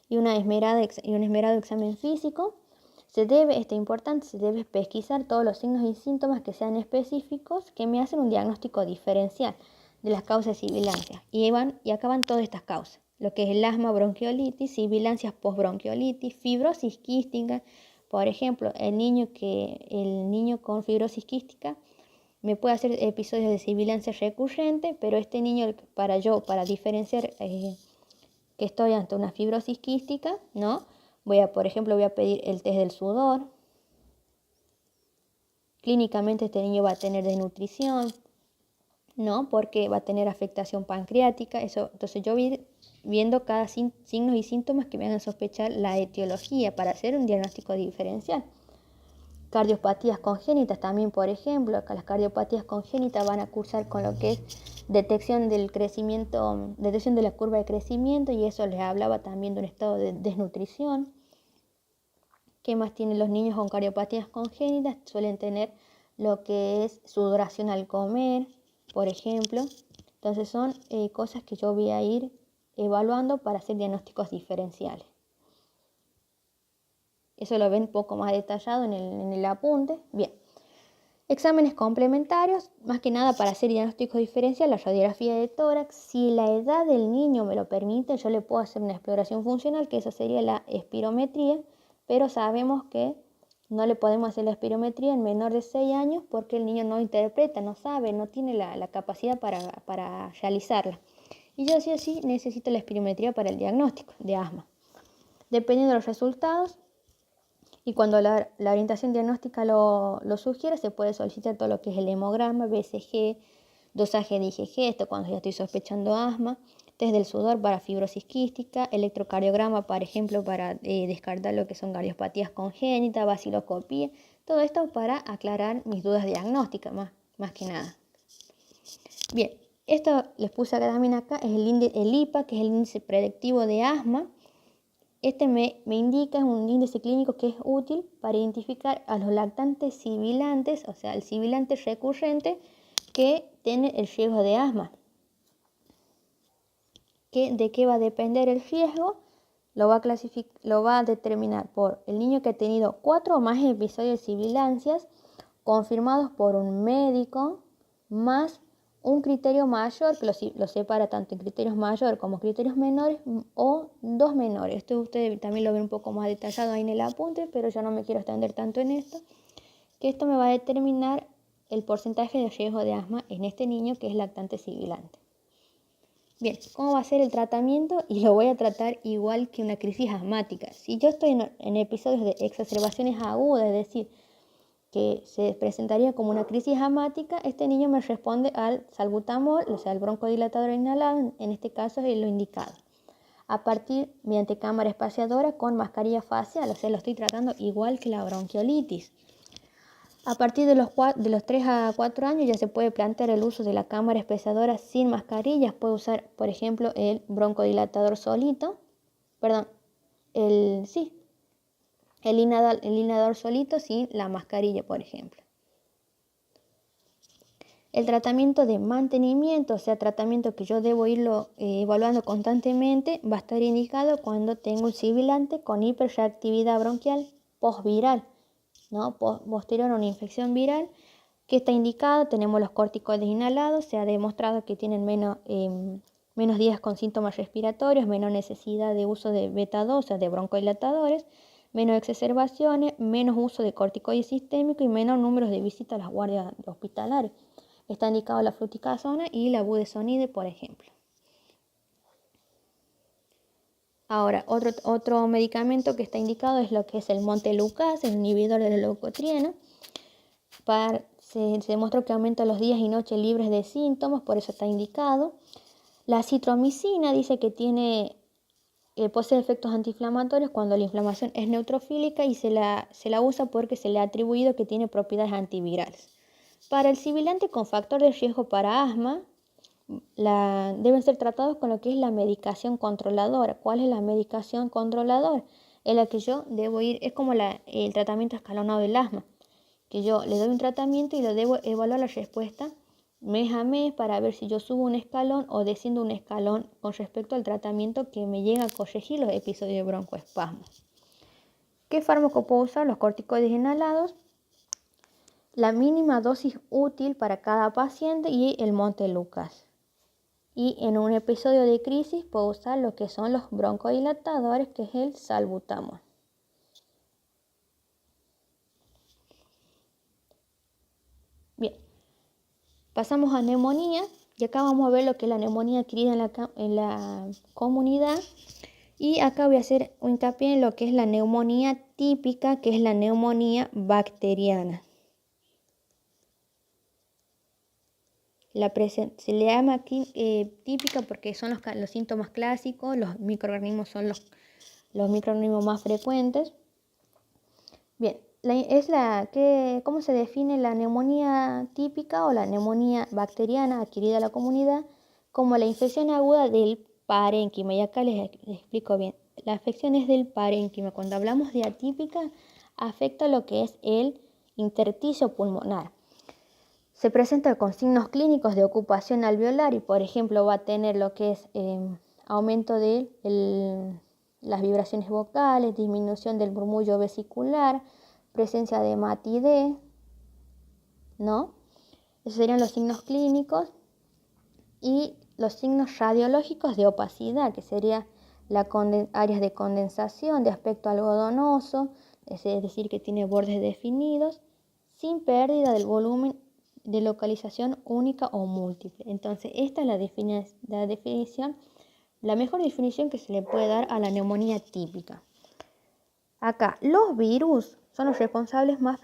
y un esmerado examen físico. Esto es importante, se debe pesquisar todos los signos y síntomas que sean específicos, que me hacen un diagnóstico diferencial de las causas de sibilancia. Y acaban todas estas causas, lo que es el asma, bronquiolitis, sibilancias postbronquiolitis, fibrosis quística. Por ejemplo, el niño con fibrosis quística me puede hacer episodios de sibilancia recurrente, pero este niño, para diferenciar que estoy ante una fibrosis quística, ¿no? Por ejemplo, voy a pedir el test del sudor. Clínicamente este niño va a tener desnutrición, ¿no? Porque va a tener afectación pancreática. Entonces yo voy viendo cada signos y síntomas que me hagan sospechar la etiología para hacer un diagnóstico diferencial. Cardiopatías congénitas también, por ejemplo, acá las cardiopatías congénitas van a cursar con lo que es detección del crecimiento, detección de la curva de crecimiento, y eso les hablaba también de un estado de desnutrición. ¿Qué más tienen los niños con cardiopatías congénitas? Suelen tener lo que es sudoración al comer, por ejemplo. Entonces son cosas que yo voy a ir evaluando para hacer diagnósticos diferenciales. Eso lo ven un poco más detallado en el apunte. Bien. Exámenes complementarios, más que nada para hacer diagnóstico diferencial, la radiografía de tórax. Si la edad del niño me lo permite, yo le puedo hacer una exploración funcional, que esa sería la espirometría, pero sabemos que no le podemos hacer la espirometría en menor de 6 años porque el niño no interpreta, no sabe, no tiene la capacidad para realizarla. Y yo sí o sí necesito la espirometría para el diagnóstico de asma. Dependiendo de los resultados, y cuando la orientación diagnóstica lo sugiere, se puede solicitar todo lo que es el hemograma, BCG, dosaje de IgG, esto cuando ya estoy sospechando asma, test del sudor para fibrosis quística, electrocardiograma, por ejemplo, para descartar lo que son cardiopatías congénitas, vaciloscopía, todo esto para aclarar mis dudas diagnósticas, más que nada. Bien, esto les puse también acá, es el IPA, que es el índice predictivo de asma. Este me indica, es un índice clínico que es útil para identificar a los lactantes sibilantes, o sea, el sibilante recurrente que tiene el riesgo de asma. ¿De qué va a depender el riesgo? Lo va a determinar por el niño que ha tenido 4 o más episodios de sibilancias confirmados por un médico, más un criterio mayor que lo separa tanto en criterios mayores como criterios menores o 2 menores. Esto ustedes también lo ven un poco más detallado ahí en el apunte, pero yo no me quiero extender tanto en esto, que esto me va a determinar el porcentaje de riesgo de asma en este niño que es lactante sibilante. Bien, ¿cómo va a ser el tratamiento? Y lo voy a tratar igual que una crisis asmática. Si yo estoy en episodios de exacerbaciones agudas, es decir, que se presentaría como una crisis asmática, este niño me responde al salbutamol, o sea, el broncodilatador inhalado, en este caso es lo indicado. A partir, mediante cámara espaciadora con mascarilla facial, o sea, lo estoy tratando igual que la bronquiolitis. A partir de los 3 a 4 años ya se puede plantear el uso de la cámara espaciadora sin mascarillas. Puede usar, por ejemplo, el broncodilatador solito, el inhalador solito sin la mascarilla, por ejemplo. El tratamiento de mantenimiento, o sea, tratamiento que yo debo irlo evaluando constantemente, va a estar indicado cuando tengo un sibilante con hiperreactividad bronquial postviral, ¿no? Posterior a una infección viral, que está indicado. Tenemos los corticoides inhalados, se ha demostrado que tienen menos días con síntomas respiratorios, menos necesidad de uso de beta-2, o sea, de broncodilatadores, menos exacerbaciones, menos uso de corticoides sistémicos y menos números de visitas a las guardias hospitalarias. Está indicado la fluticasona y la budesonide, por ejemplo. Ahora, otro medicamento que está indicado es lo que es el montelukast, el inhibidor de la leucotriena. Se demostró que aumenta los días y noches libres de síntomas, por eso está indicado. La citromicina dice que posee efectos antiinflamatorios cuando la inflamación es neutrofílica y se la usa porque se le ha atribuido que tiene propiedades antivirales. Para el sibilante con factor de riesgo para asma, deben ser tratados con lo que es la medicación controladora. ¿Cuál es la medicación controladora? Es la que yo debo ir, es como el tratamiento escalonado del asma, que yo le doy un tratamiento y lo debo evaluar la respuesta mes a mes para ver si yo subo un escalón o desciendo un escalón con respecto al tratamiento que me llega a corregir los episodios de broncoespasmo. ¿Qué fármaco puedo usar? Los corticoides inhalados, la mínima dosis útil para cada paciente y el montelukast. Y en un episodio de crisis puedo usar lo que son los broncodilatadores, que es el salbutamol. Bien, pasamos a neumonía y acá vamos a ver lo que es la neumonía adquirida en la comunidad. Y acá voy a hacer un hincapié en lo que es la neumonía típica, que es la neumonía bacteriana. Se le llama aquí típica porque son los síntomas clásicos, los microorganismos son los microorganismos más frecuentes. Bien, ¿cómo se define la neumonía típica o la neumonía bacteriana adquirida en la comunidad? Como la infección aguda del parénquima, y acá les explico bien. La afección es del parénquima. Cuando hablamos de atípica, afecta lo que es el intersticio pulmonar. Se presenta con signos clínicos de ocupación alveolar y, por ejemplo, va a tener lo que es aumento de las vibraciones vocales, disminución del murmullo vesicular, presencia de hematidez, ¿no? Esos serían los signos clínicos y los signos radiológicos de opacidad, que serían áreas de condensación de aspecto algodonoso, es decir, que tiene bordes definidos, sin pérdida del volumen de localización única o múltiple. Entonces, esta es la definición, la mejor definición que se le puede dar a la neumonía típica. Acá, los virus son los responsables más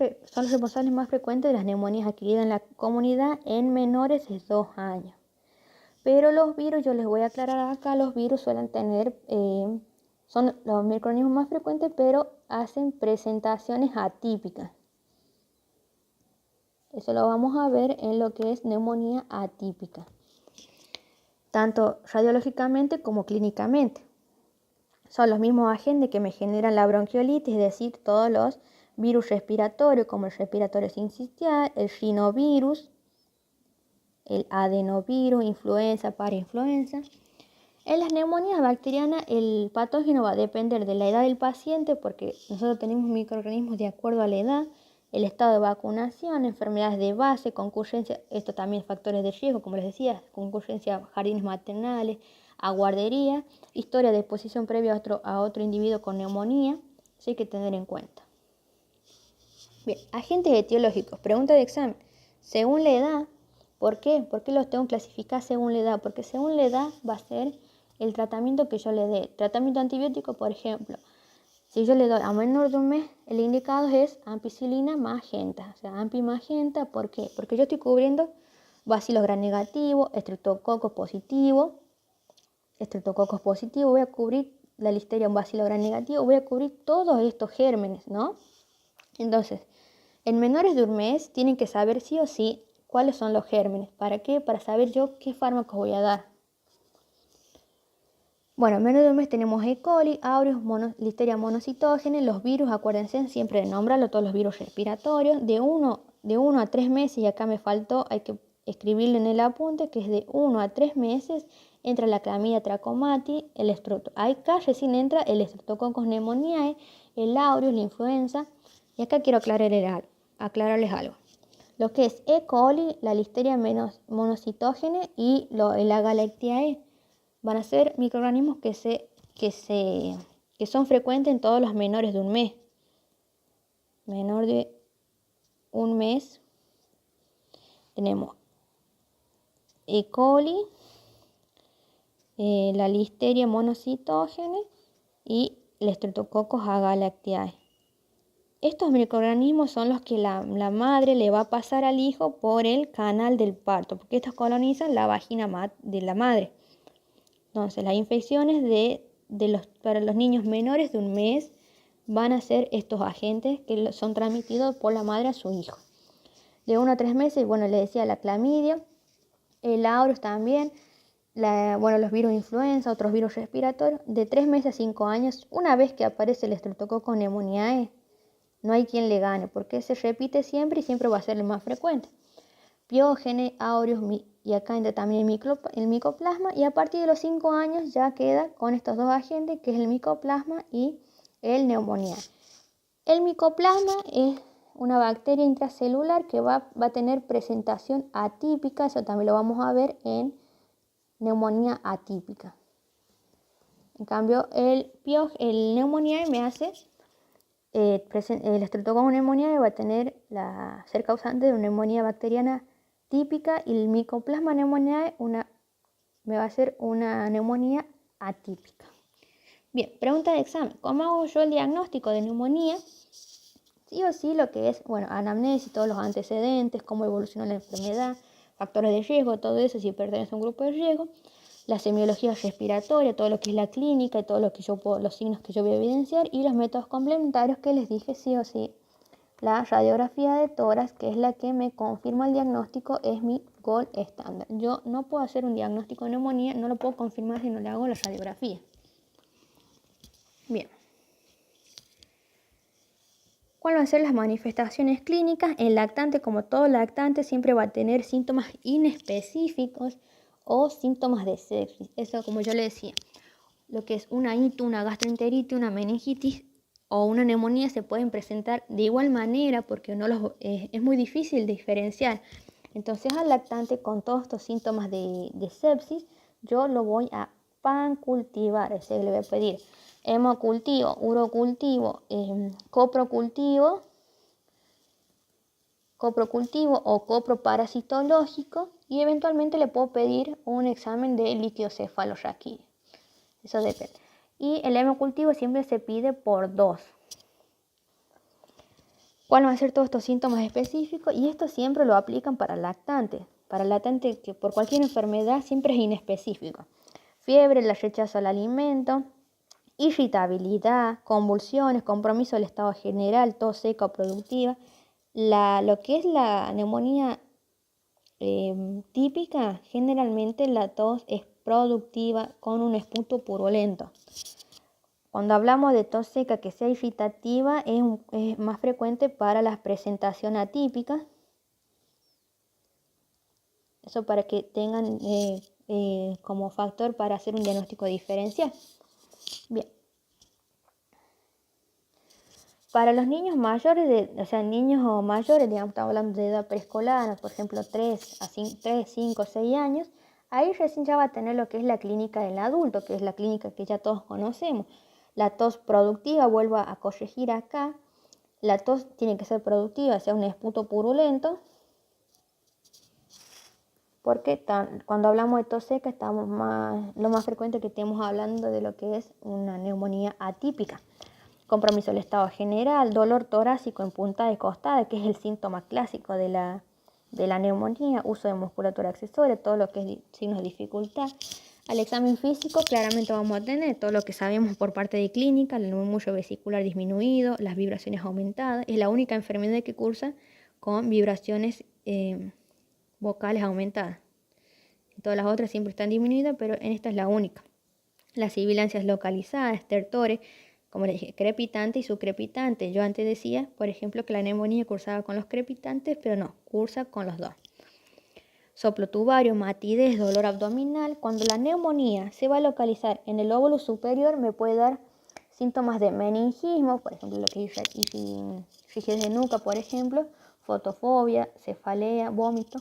frecuentes de las neumonías adquiridas en la comunidad en menores de 2 años. Pero los virus, yo les voy a aclarar acá, los virus suelen tener, son los microorganismos más frecuentes, pero hacen presentaciones atípicas. Eso lo vamos a ver en lo que es neumonía atípica, tanto radiológicamente como clínicamente. Son los mismos agentes que me generan la bronquiolitis, es decir, todos los virus respiratorios, como el respiratorio sincitial, el rinovirus, el adenovirus, influenza, parainfluenza. En las neumonías bacterianas el patógeno va a depender de la edad del paciente, porque nosotros tenemos microorganismos de acuerdo a la edad, el estado de vacunación, enfermedades de base, concurrencia, esto también factores de riesgo, como les decía, concurrencia a jardines maternales, a guardería, historia de exposición previa a otro individuo con neumonía, eso hay que tener en cuenta. Bien, agentes etiológicos, pregunta de examen, según la edad. ¿Por qué? ¿Por qué los tengo que clasificar según la edad? Porque según la edad va a ser el tratamiento que yo le dé. Tratamiento antibiótico, por ejemplo, si yo le doy a menor de un mes, el indicado es ampicilina magenta. O sea, ampi magenta, ¿por qué? Porque yo estoy cubriendo bacilos gram negativos, estreptococos positivos, voy a cubrir la listeria, un bacilo gram negativo, voy a cubrir todos estos gérmenes, ¿no? Entonces, en menores de un mes tienen que saber sí o sí cuáles son los gérmenes. ¿Para qué? Para saber yo qué fármacos voy a dar. Bueno, en menos de un mes tenemos E. coli, aureus, listeria monocitógenes. Los virus, acuérdense siempre de nombrarlo, todos los virus respiratorios. De 1 a 3 meses, y acá me faltó, hay que escribirlo en el apunte, que es de 1 a 3 meses, entra la clamidia trachomatis, acá recién entra el Streptococcus pneumoniae, el aureus, la influenza. Y acá quiero aclararles algo. Lo que es E. coli, la listeria monocitógene y la Galectiae van a ser microorganismos que son frecuentes en todos los menores de un mes. Menor de un mes tenemos E. coli, la listeria monocitógene y el Streptococcus agalactiae. Estos microorganismos son los que la madre le va a pasar al hijo por el canal del parto, porque estos colonizan la vagina de la madre. Entonces, las infecciones para los niños menores de un mes van a ser estos agentes que son transmitidos por la madre a su hijo. De 1 a 3 meses, bueno, les decía la clamidia, el aureus también, los virus influenza, otros virus respiratorios. De 3 meses a 5 años, una vez que aparece el Streptococcus pneumoniae, no hay quien le gane, porque se repite siempre y siempre va a ser el más frecuente. Piógenes, aureus, y acá entra también el micoplasma, y a partir de los 5 años ya queda con estos dos agentes, que es el micoplasma y el neumonía. El micoplasma es una bacteria intracelular que va a tener presentación atípica, eso también lo vamos a ver en neumonía atípica. En cambio, el neumonía me hace, el Streptococcus pneumoniae va a ser causante de una neumonía bacteriana típica, y el micoplasma pneumoniae me va a hacer una neumonía atípica. Bien, pregunta de examen. ¿Cómo hago yo el diagnóstico de neumonía? Sí o sí lo que es, anamnesis, todos los antecedentes, cómo evoluciona la enfermedad, factores de riesgo, todo eso, si pertenece a un grupo de riesgo, la semiología respiratoria, todo lo que es la clínica y todo lo que los signos que yo voy a evidenciar, y los métodos complementarios que les dije sí o sí. La radiografía de tórax, que es la que me confirma el diagnóstico, es mi gold estándar. Yo no puedo hacer un diagnóstico de neumonía, no lo puedo confirmar si no le hago la radiografía. Bien. ¿Cuáles van a ser las manifestaciones clínicas? El lactante, como todo lactante, siempre va a tener síntomas inespecíficos o síntomas de sepsis. Eso, como yo le decía, lo que es una ITU, una gastroenteritis, una meningitis, o una neumonía se pueden presentar de igual manera porque es muy difícil diferenciar. Entonces al lactante con todos estos síntomas de sepsis, yo lo voy a pancultivar, es decir, le voy a pedir hemocultivo, urocultivo, coprocultivo o coproparasitológico, y eventualmente le puedo pedir un examen de líquido cefalorraquídeo. Eso depende. Y el hemocultivo siempre se pide por 2. ¿Cuáles van a ser todos estos síntomas específicos? Y esto siempre lo aplican para lactante. Para lactante que por cualquier enfermedad siempre es inespecífico. Fiebre, el rechazo al alimento, irritabilidad, convulsiones, compromiso del estado general, tos seca o productiva. Lo que es la neumonía típica, generalmente la tos es productiva con un esputo purulento. Cuando hablamos de tos seca que sea irritativa, es más frecuente para la presentación atípica. Eso para que tengan como factor para hacer un diagnóstico diferencial. Bien. Para los niños mayores, digamos, estamos hablando de edad preescolar, por ejemplo 3, 5, 6 años, ahí recién ya va a tener lo que es la clínica del adulto, que es la clínica que ya todos conocemos. La tos productiva, vuelvo a corregir acá, la tos tiene que ser productiva, sea un esputo purulento, porque cuando hablamos de tos seca, lo más frecuente que estemos hablando de lo que es una neumonía atípica. Compromiso del estado general, dolor torácico en punta de costada, que es el síntoma clásico de la neumonía, uso de musculatura accesoria, todo lo que es signos de dificultad. Al examen físico claramente vamos a tener todo lo que sabemos por parte de clínica, el murmullo vesicular disminuido, las vibraciones aumentadas. Es la única enfermedad que cursa con vibraciones vocales aumentadas. Todas las otras siempre están disminuidas, pero en esta es la única. Las sibilancias localizadas, estertores, como le dije, crepitante y subcrepitante. Yo antes decía, por ejemplo, que la neumonía cursaba con los crepitantes, pero no, cursa con los dos. Soplo tubario, matidez, dolor abdominal. Cuando la neumonía se va a localizar en el lóbulo superior, me puede dar síntomas de meningismo, por ejemplo, lo que dice rigidez de nuca, por ejemplo, fotofobia, cefalea, vómito,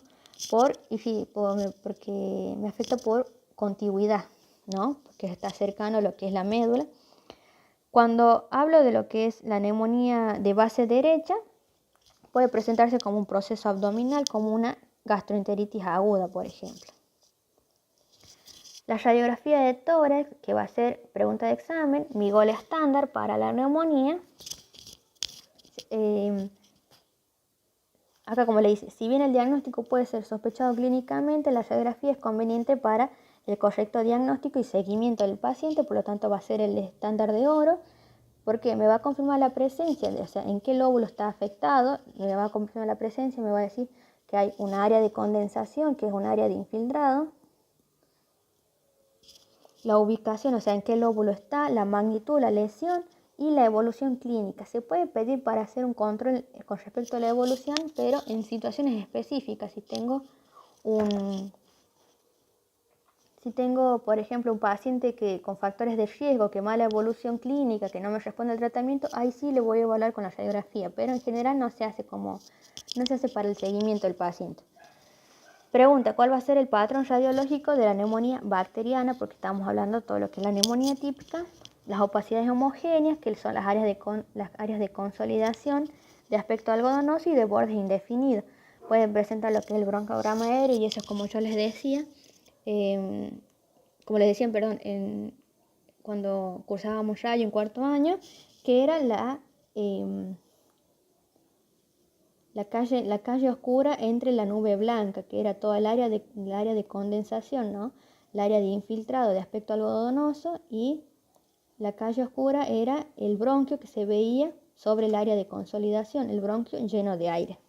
porque me afecta por contigüidad, ¿no? Porque está cercano a lo que es la médula. Cuando hablo de lo que es la neumonía de base derecha, puede presentarse como un proceso abdominal, como una gastroenteritis aguda, por ejemplo. La radiografía de tórax, que va a ser pregunta de examen, mi gol estándar para la neumonía. Acá, como le dice, si bien el diagnóstico puede ser sospechado clínicamente, la radiografía es conveniente para el correcto diagnóstico y seguimiento del paciente, por lo tanto va a ser el estándar de oro, porque me va a confirmar la presencia, o sea, en qué lóbulo está afectado, me va a confirmar la presencia, me va a decir que hay un área de condensación, que es un área de infiltrado, la ubicación, o sea, en qué lóbulo está, la magnitud, la lesión y la evolución clínica. Se puede pedir para hacer un control con respecto a la evolución, pero en situaciones específicas. Si tengo, por ejemplo, un paciente con factores de riesgo, que mala evolución clínica, que no me responde al tratamiento, ahí sí le voy a evaluar con la radiografía, pero en general no se hace para el seguimiento del paciente. Pregunta, ¿cuál va a ser el patrón radiológico de la neumonía bacteriana? Porque estamos hablando de todo lo que es la neumonía típica. Las opacidades homogéneas, que son las áreas de consolidación, de aspecto algodonoso y de bordes indefinidos. Pueden presentar lo que es el broncograma aéreo, y eso es como yo les decía. Cuando cursábamos radio en cuarto año, que era la calle oscura entre la nube blanca, que era toda el área de condensación, ¿no? El área de infiltrado de aspecto algodonoso, y la calle oscura era el bronquio que se veía sobre el área de consolidación, el bronquio lleno de aire.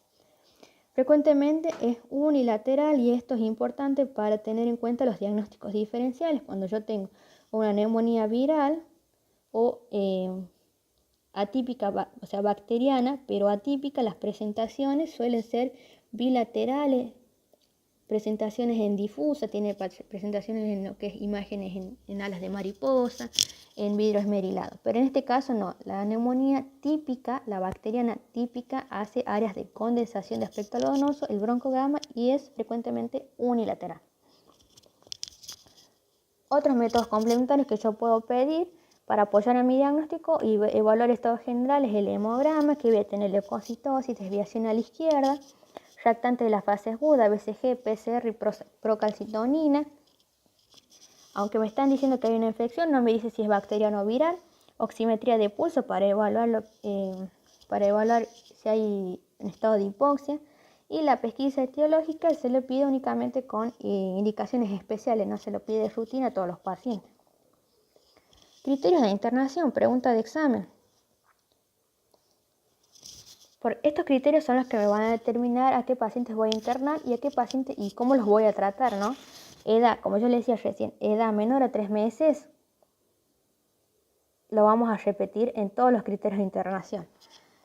Frecuentemente es unilateral, y esto es importante para tener en cuenta los diagnósticos diferenciales. Cuando yo tengo una neumonía viral o atípica, o sea, bacteriana, pero atípica, las presentaciones suelen ser bilaterales, presentaciones en difusa, tiene presentaciones en lo que es imágenes en alas de mariposa, en vidrio esmerilado. Pero en este caso no, la neumonía típica, la bacteriana típica, hace áreas de condensación de aspecto algodonoso, el broncogama, y es frecuentemente unilateral. Otros métodos complementarios que yo puedo pedir para apoyar en mi diagnóstico y evaluar estados generales, el hemograma, que voy a tener leucocitosis, desviación a la izquierda, reactante de la fase aguda, BCG, PCR y procalcitonina. Aunque me están diciendo que hay una infección, no me dice si es bacteriano o viral. Oximetría de pulso para evaluar si hay un estado de hipoxia. Y la pesquisa etiológica se le pide únicamente con indicaciones especiales, no se lo pide de rutina a todos los pacientes. Criterios de internación, pregunta de examen. Estos criterios son los que me van a determinar a qué pacientes voy a internar y a qué pacientes y cómo los voy a tratar, ¿no? Edad, como yo le decía recién, edad menor a 3 meses, lo vamos a repetir en todos los criterios de internación.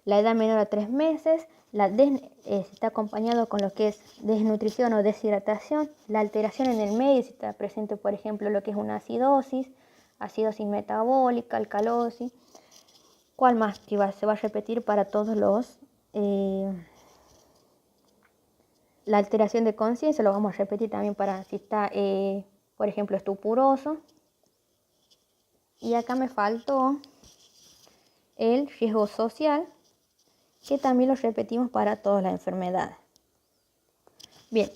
La edad menor a 3 meses, está acompañado con lo que es desnutrición o deshidratación, la alteración en el medio, si está presente, por ejemplo, lo que es una acidosis metabólica, alcalosis. ¿Cuál más que se va a repetir para todos los? La alteración de conciencia lo vamos a repetir también para si está, por ejemplo, estupuroso. Y acá me faltó el riesgo social, que también lo repetimos para todas las enfermedades. Bien,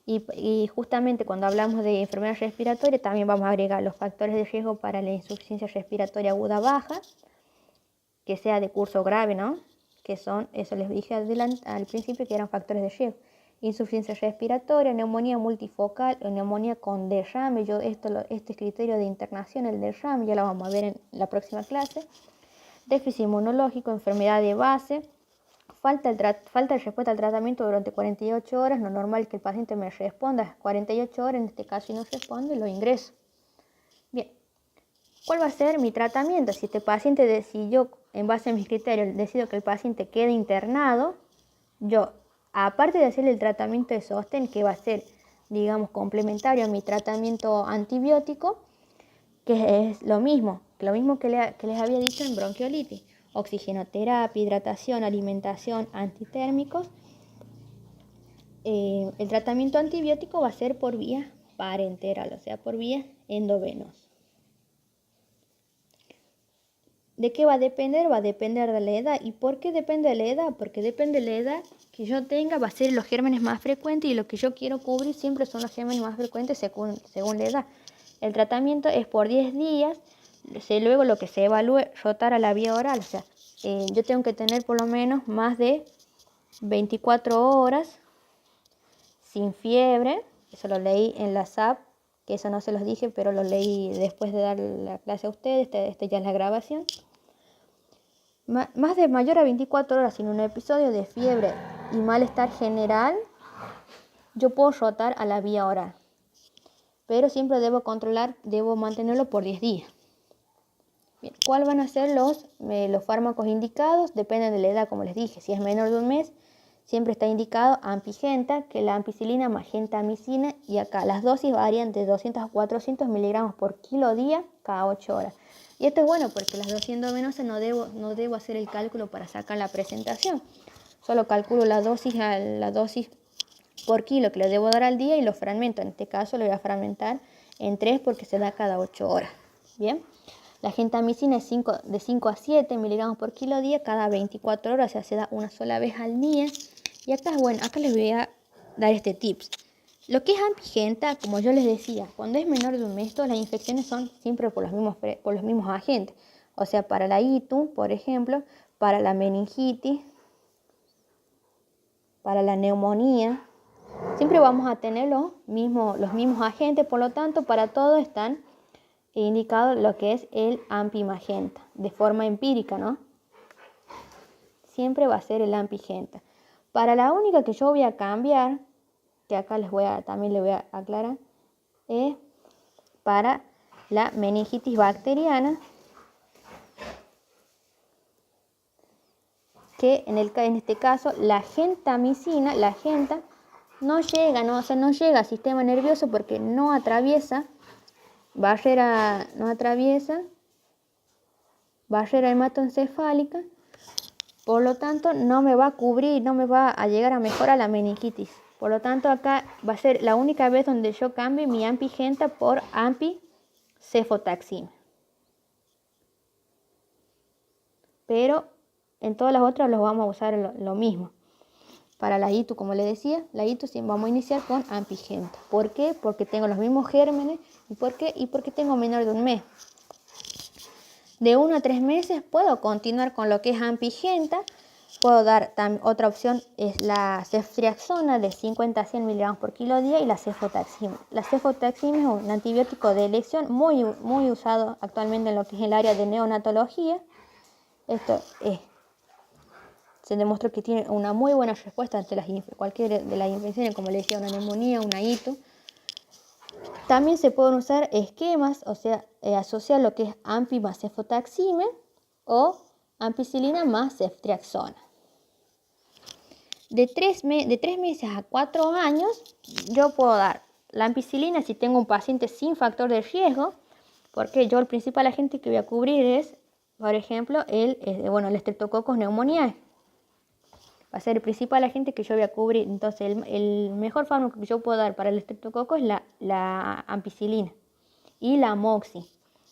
y justamente cuando hablamos de enfermedad respiratoria, también vamos a agregar los factores de riesgo para la insuficiencia respiratoria aguda baja, que sea de curso grave, ¿no? Que son, eso les dije al principio, que eran factores de riesgo. Insuficiencia respiratoria, neumonía multifocal o neumonía con derrame. Este criterio de internación, el derrame, ya lo vamos a ver en la próxima clase. Déficit inmunológico, enfermedad de base, falta de respuesta al tratamiento durante 48 horas. Lo normal es que el paciente me responda 48 horas, en este caso, y no responde, lo ingreso. Bien, ¿cuál va a ser mi tratamiento? Si yo, en base a mis criterios, decido que el paciente quede internado, yo, aparte de hacerle el tratamiento de sostén, que va a ser, digamos, complementario a mi tratamiento antibiótico, que es lo mismo que les había dicho en bronquiolitis: oxigenoterapia, hidratación, alimentación, antitérmicos. El tratamiento antibiótico va a ser por vía parenteral, o sea, por vía endovenosa. ¿De qué va a depender? Va a depender de la edad. ¿Y por qué depende de la edad? Porque depende de la edad que yo tenga, va a ser los gérmenes más frecuentes, y lo que yo quiero cubrir siempre son los gérmenes más frecuentes según la edad. El tratamiento es por 10 días, luego lo que se evalúe, rotar a la vía oral. O sea, yo tengo que tener por lo menos más de 24 horas sin fiebre. Eso lo leí en la SAP, que eso no se los dije, pero lo leí después de dar la clase a ustedes. Este ya es la grabación. Mayor a 24 horas sin un episodio de fiebre y malestar general, yo puedo rotar a la vía oral. Pero siempre debo mantenerlo por 10 días. Bien, ¿cuáles van a ser los fármacos indicados? Depende de la edad, como les dije. Si es menor de un mes, siempre está indicado ampigenta, que es la ampicilina más gentamicina, y acá las dosis varían de 200 a 400 miligramos por kilo día cada 8 horas. Y esto es bueno porque las dosis endovenosas no debo hacer el cálculo para sacar la presentación. Solo calculo la dosis por kilo que le debo dar al día y lo fragmento. En este caso lo voy a fragmentar en 3 porque se da cada 8 horas. Bien. La gentamicina es de 5 a 7 miligramos por kilo día cada 24 horas, o sea, se da una sola vez al día. Y acá les voy a dar este tips. Lo que es ampigenta, como yo les decía, cuando es menor de un mes, todas las infecciones son siempre por los mismos agentes. O sea, para la ITU, por ejemplo, para la meningitis, para la neumonía, siempre vamos a tener los mismos agentes. Por lo tanto, para todo están indicado lo que es el ampimagenta, de forma empírica, ¿no? Siempre va a ser el ampigenta. Para la única que yo voy a cambiar, que acá también les voy a aclarar, es para la meningitis bacteriana, que en este caso la gentamicina, la genta, no llega, ¿no? O sea, no llega al sistema nervioso porque no atraviesa barrera hematoencefálica, por lo tanto no me va a cubrir, no me va a llegar a mejorar la meningitis. Por lo tanto, acá va a ser la única vez donde yo cambie mi ampigenta por ampicefotaxima. Pero en todas las otras los vamos a usar lo mismo. Para la ITU, como les decía, la ITU sí vamos a iniciar con ampigenta. ¿Por qué? Porque tengo los mismos gérmenes. ¿Y por qué? Y porque tengo menor de un mes. De 1 a 3 meses puedo continuar con lo que es ampigenta. Puedo dar otra opción, es la ceftriaxona de 50 a 100 miligramos por kilo día y la cefotaxima. La cefotaxima es un antibiótico de elección muy usado actualmente en lo que es el área de neonatología. Esto se demostró que tiene una muy buena respuesta ante cualquier de las infecciones, como le decía, una neumonía, una ITU. También se pueden usar esquemas, o sea, asociar lo que es ampi más cefotaxima o ampicilina más ceftriaxona. De 3 meses a 4 años, yo puedo dar la ampicilina si tengo un paciente sin factor de riesgo, porque yo el principal agente que voy a cubrir es, por ejemplo, el Streptococcus pneumoniae. Va a ser el principal agente que yo voy a cubrir. Entonces, el mejor fármaco que yo puedo dar para el estreptococo es la ampicilina y la amoxi.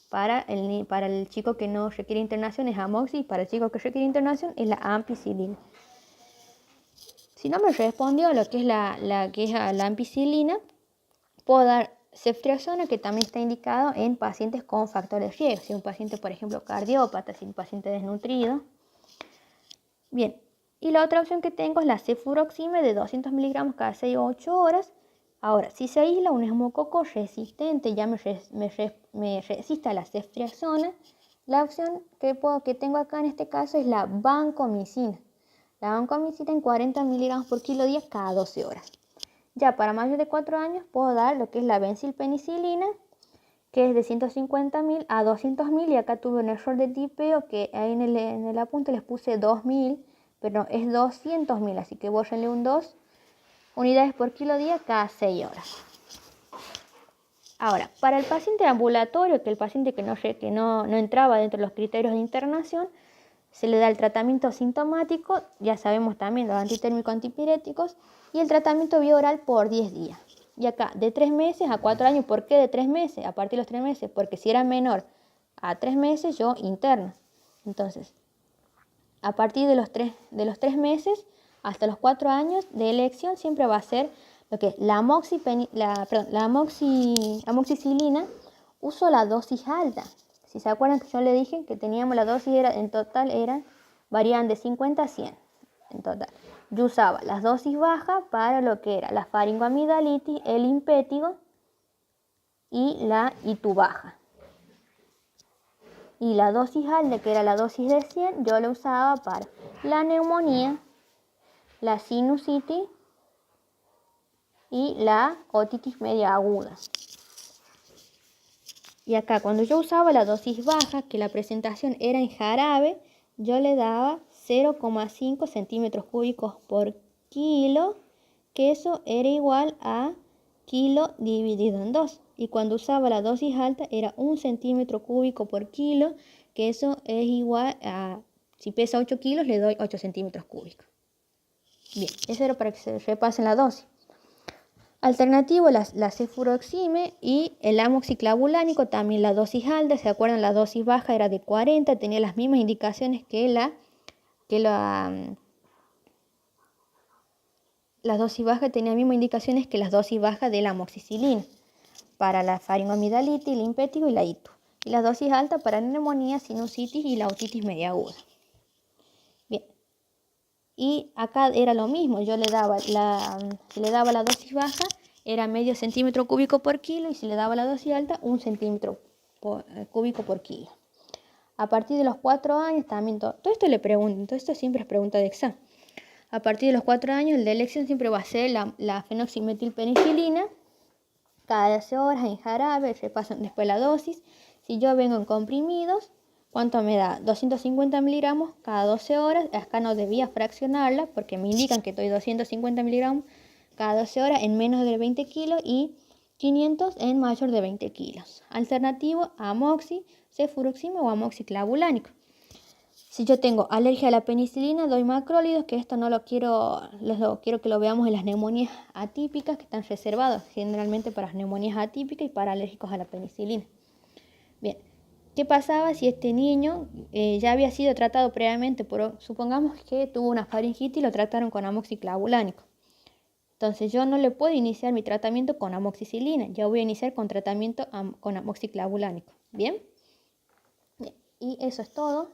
Para el chico que no requiere internación es amoxi, y para el chico que requiere internación es la ampicilina. Si no me respondió lo que es la ampicilina, puedo dar ceftriaxona, que también está indicado en pacientes con factores de riesgo. Si un paciente, por ejemplo, cardiópata, si un paciente desnutrido. Bien. Y la otra opción que tengo es la cefuroxime de 200 miligramos cada 6 o 8 horas. Ahora, si se aísla un neumococo resistente, ya me resiste a la ceftriaxona, la opción que tengo acá en este caso es la vancomicina. La vancomicina en 40 miligramos por kilo día cada 12 horas. Ya para mayores de 4 años puedo dar lo que es la benzilpenicilina, que es de 150.000 a 200.000, y acá tuve un error de tipeo que ahí en el apunte les puse 2.000, pero es 200.000, así que bórrenle un 2 unidades por kilo día cada 6 horas. Ahora, para el paciente ambulatorio, que el paciente que no entraba dentro de los criterios de internación, se le da el tratamiento sintomático, ya sabemos también los antitérmicos antipiréticos, y el tratamiento vía oral por 10 días. Y acá, de 3 meses a 4 años. ¿Por qué de 3 meses? A partir de los 3 meses, porque si era menor a 3 meses, yo interno. Entonces, a partir de los 3 meses hasta los 4 años de elección, siempre va a ser lo que es la amoxicilina. Uso la dosis alta. Si se acuerdan que yo le dije que teníamos la dosis, en total varían de 50 a 100 en total. Yo usaba las dosis bajas para lo que era la faringoamidalitis, el impétigo y la ITU baja. Y la dosis alta, que era la dosis de 100, yo la usaba para la neumonía, la sinusitis y la otitis media aguda. Y acá, cuando yo usaba la dosis baja, que la presentación era en jarabe, yo le daba 0,5 centímetros cúbicos por kilo, que eso era igual a kilo dividido en 2. Y cuando usaba la dosis alta era 1 centímetro cúbico por kilo, que eso es igual a, si pesa 8 kilos, le doy 8 centímetros cúbicos. Bien, eso era para que se repasen la dosis. Alternativo, la cefuroxime y el amoxiclavulánico, también la dosis alta. ¿Se acuerdan? La dosis baja era de 40, tenía las mismas indicaciones las dosis bajas tenían las mismas indicaciones que las dosis bajas de la amoxicilina para la faringoamidalitis, el impétigo y la ITU. Y las dosis altas para neumonía, sinusitis y la otitis media aguda. Bien. Y acá era lo mismo, yo le daba la dosis baja, era medio centímetro cúbico por kilo, y si le daba la dosis alta, 1 centímetro cúbico por kilo. A partir de los 4 años también, todo esto le pregunto, todo esto siempre es pregunta de examen. A partir de los 4 años, el de elección siempre va a ser la fenoximetilpenicilina, cada 12 horas en jarabe, repasan después la dosis. Si yo vengo en comprimidos, ¿cuánto me da? 250 miligramos cada 12 horas. Acá no debía fraccionarla porque me indican que estoy 250 miligramos cada 12 horas en menos de 20 kilos y 500 en mayor de 20 kilos. Alternativo a amoxi, cefuroxima o amoxiclavulánico. Si yo tengo alergia a la penicilina, doy macrólidos, que esto no lo quiero, quiero que lo veamos en las neumonías atípicas, que están reservadas generalmente para las neumonías atípicas y para alérgicos a la penicilina. Bien, ¿qué pasaba si este niño ya había sido tratado previamente? Supongamos que tuvo una faringitis y lo trataron con amoxiclavulánico. Entonces yo no le puedo iniciar mi tratamiento con amoxicilina, ya voy a iniciar con tratamiento con amoxiclavulánico. ¿Bien? Bien, y eso es todo.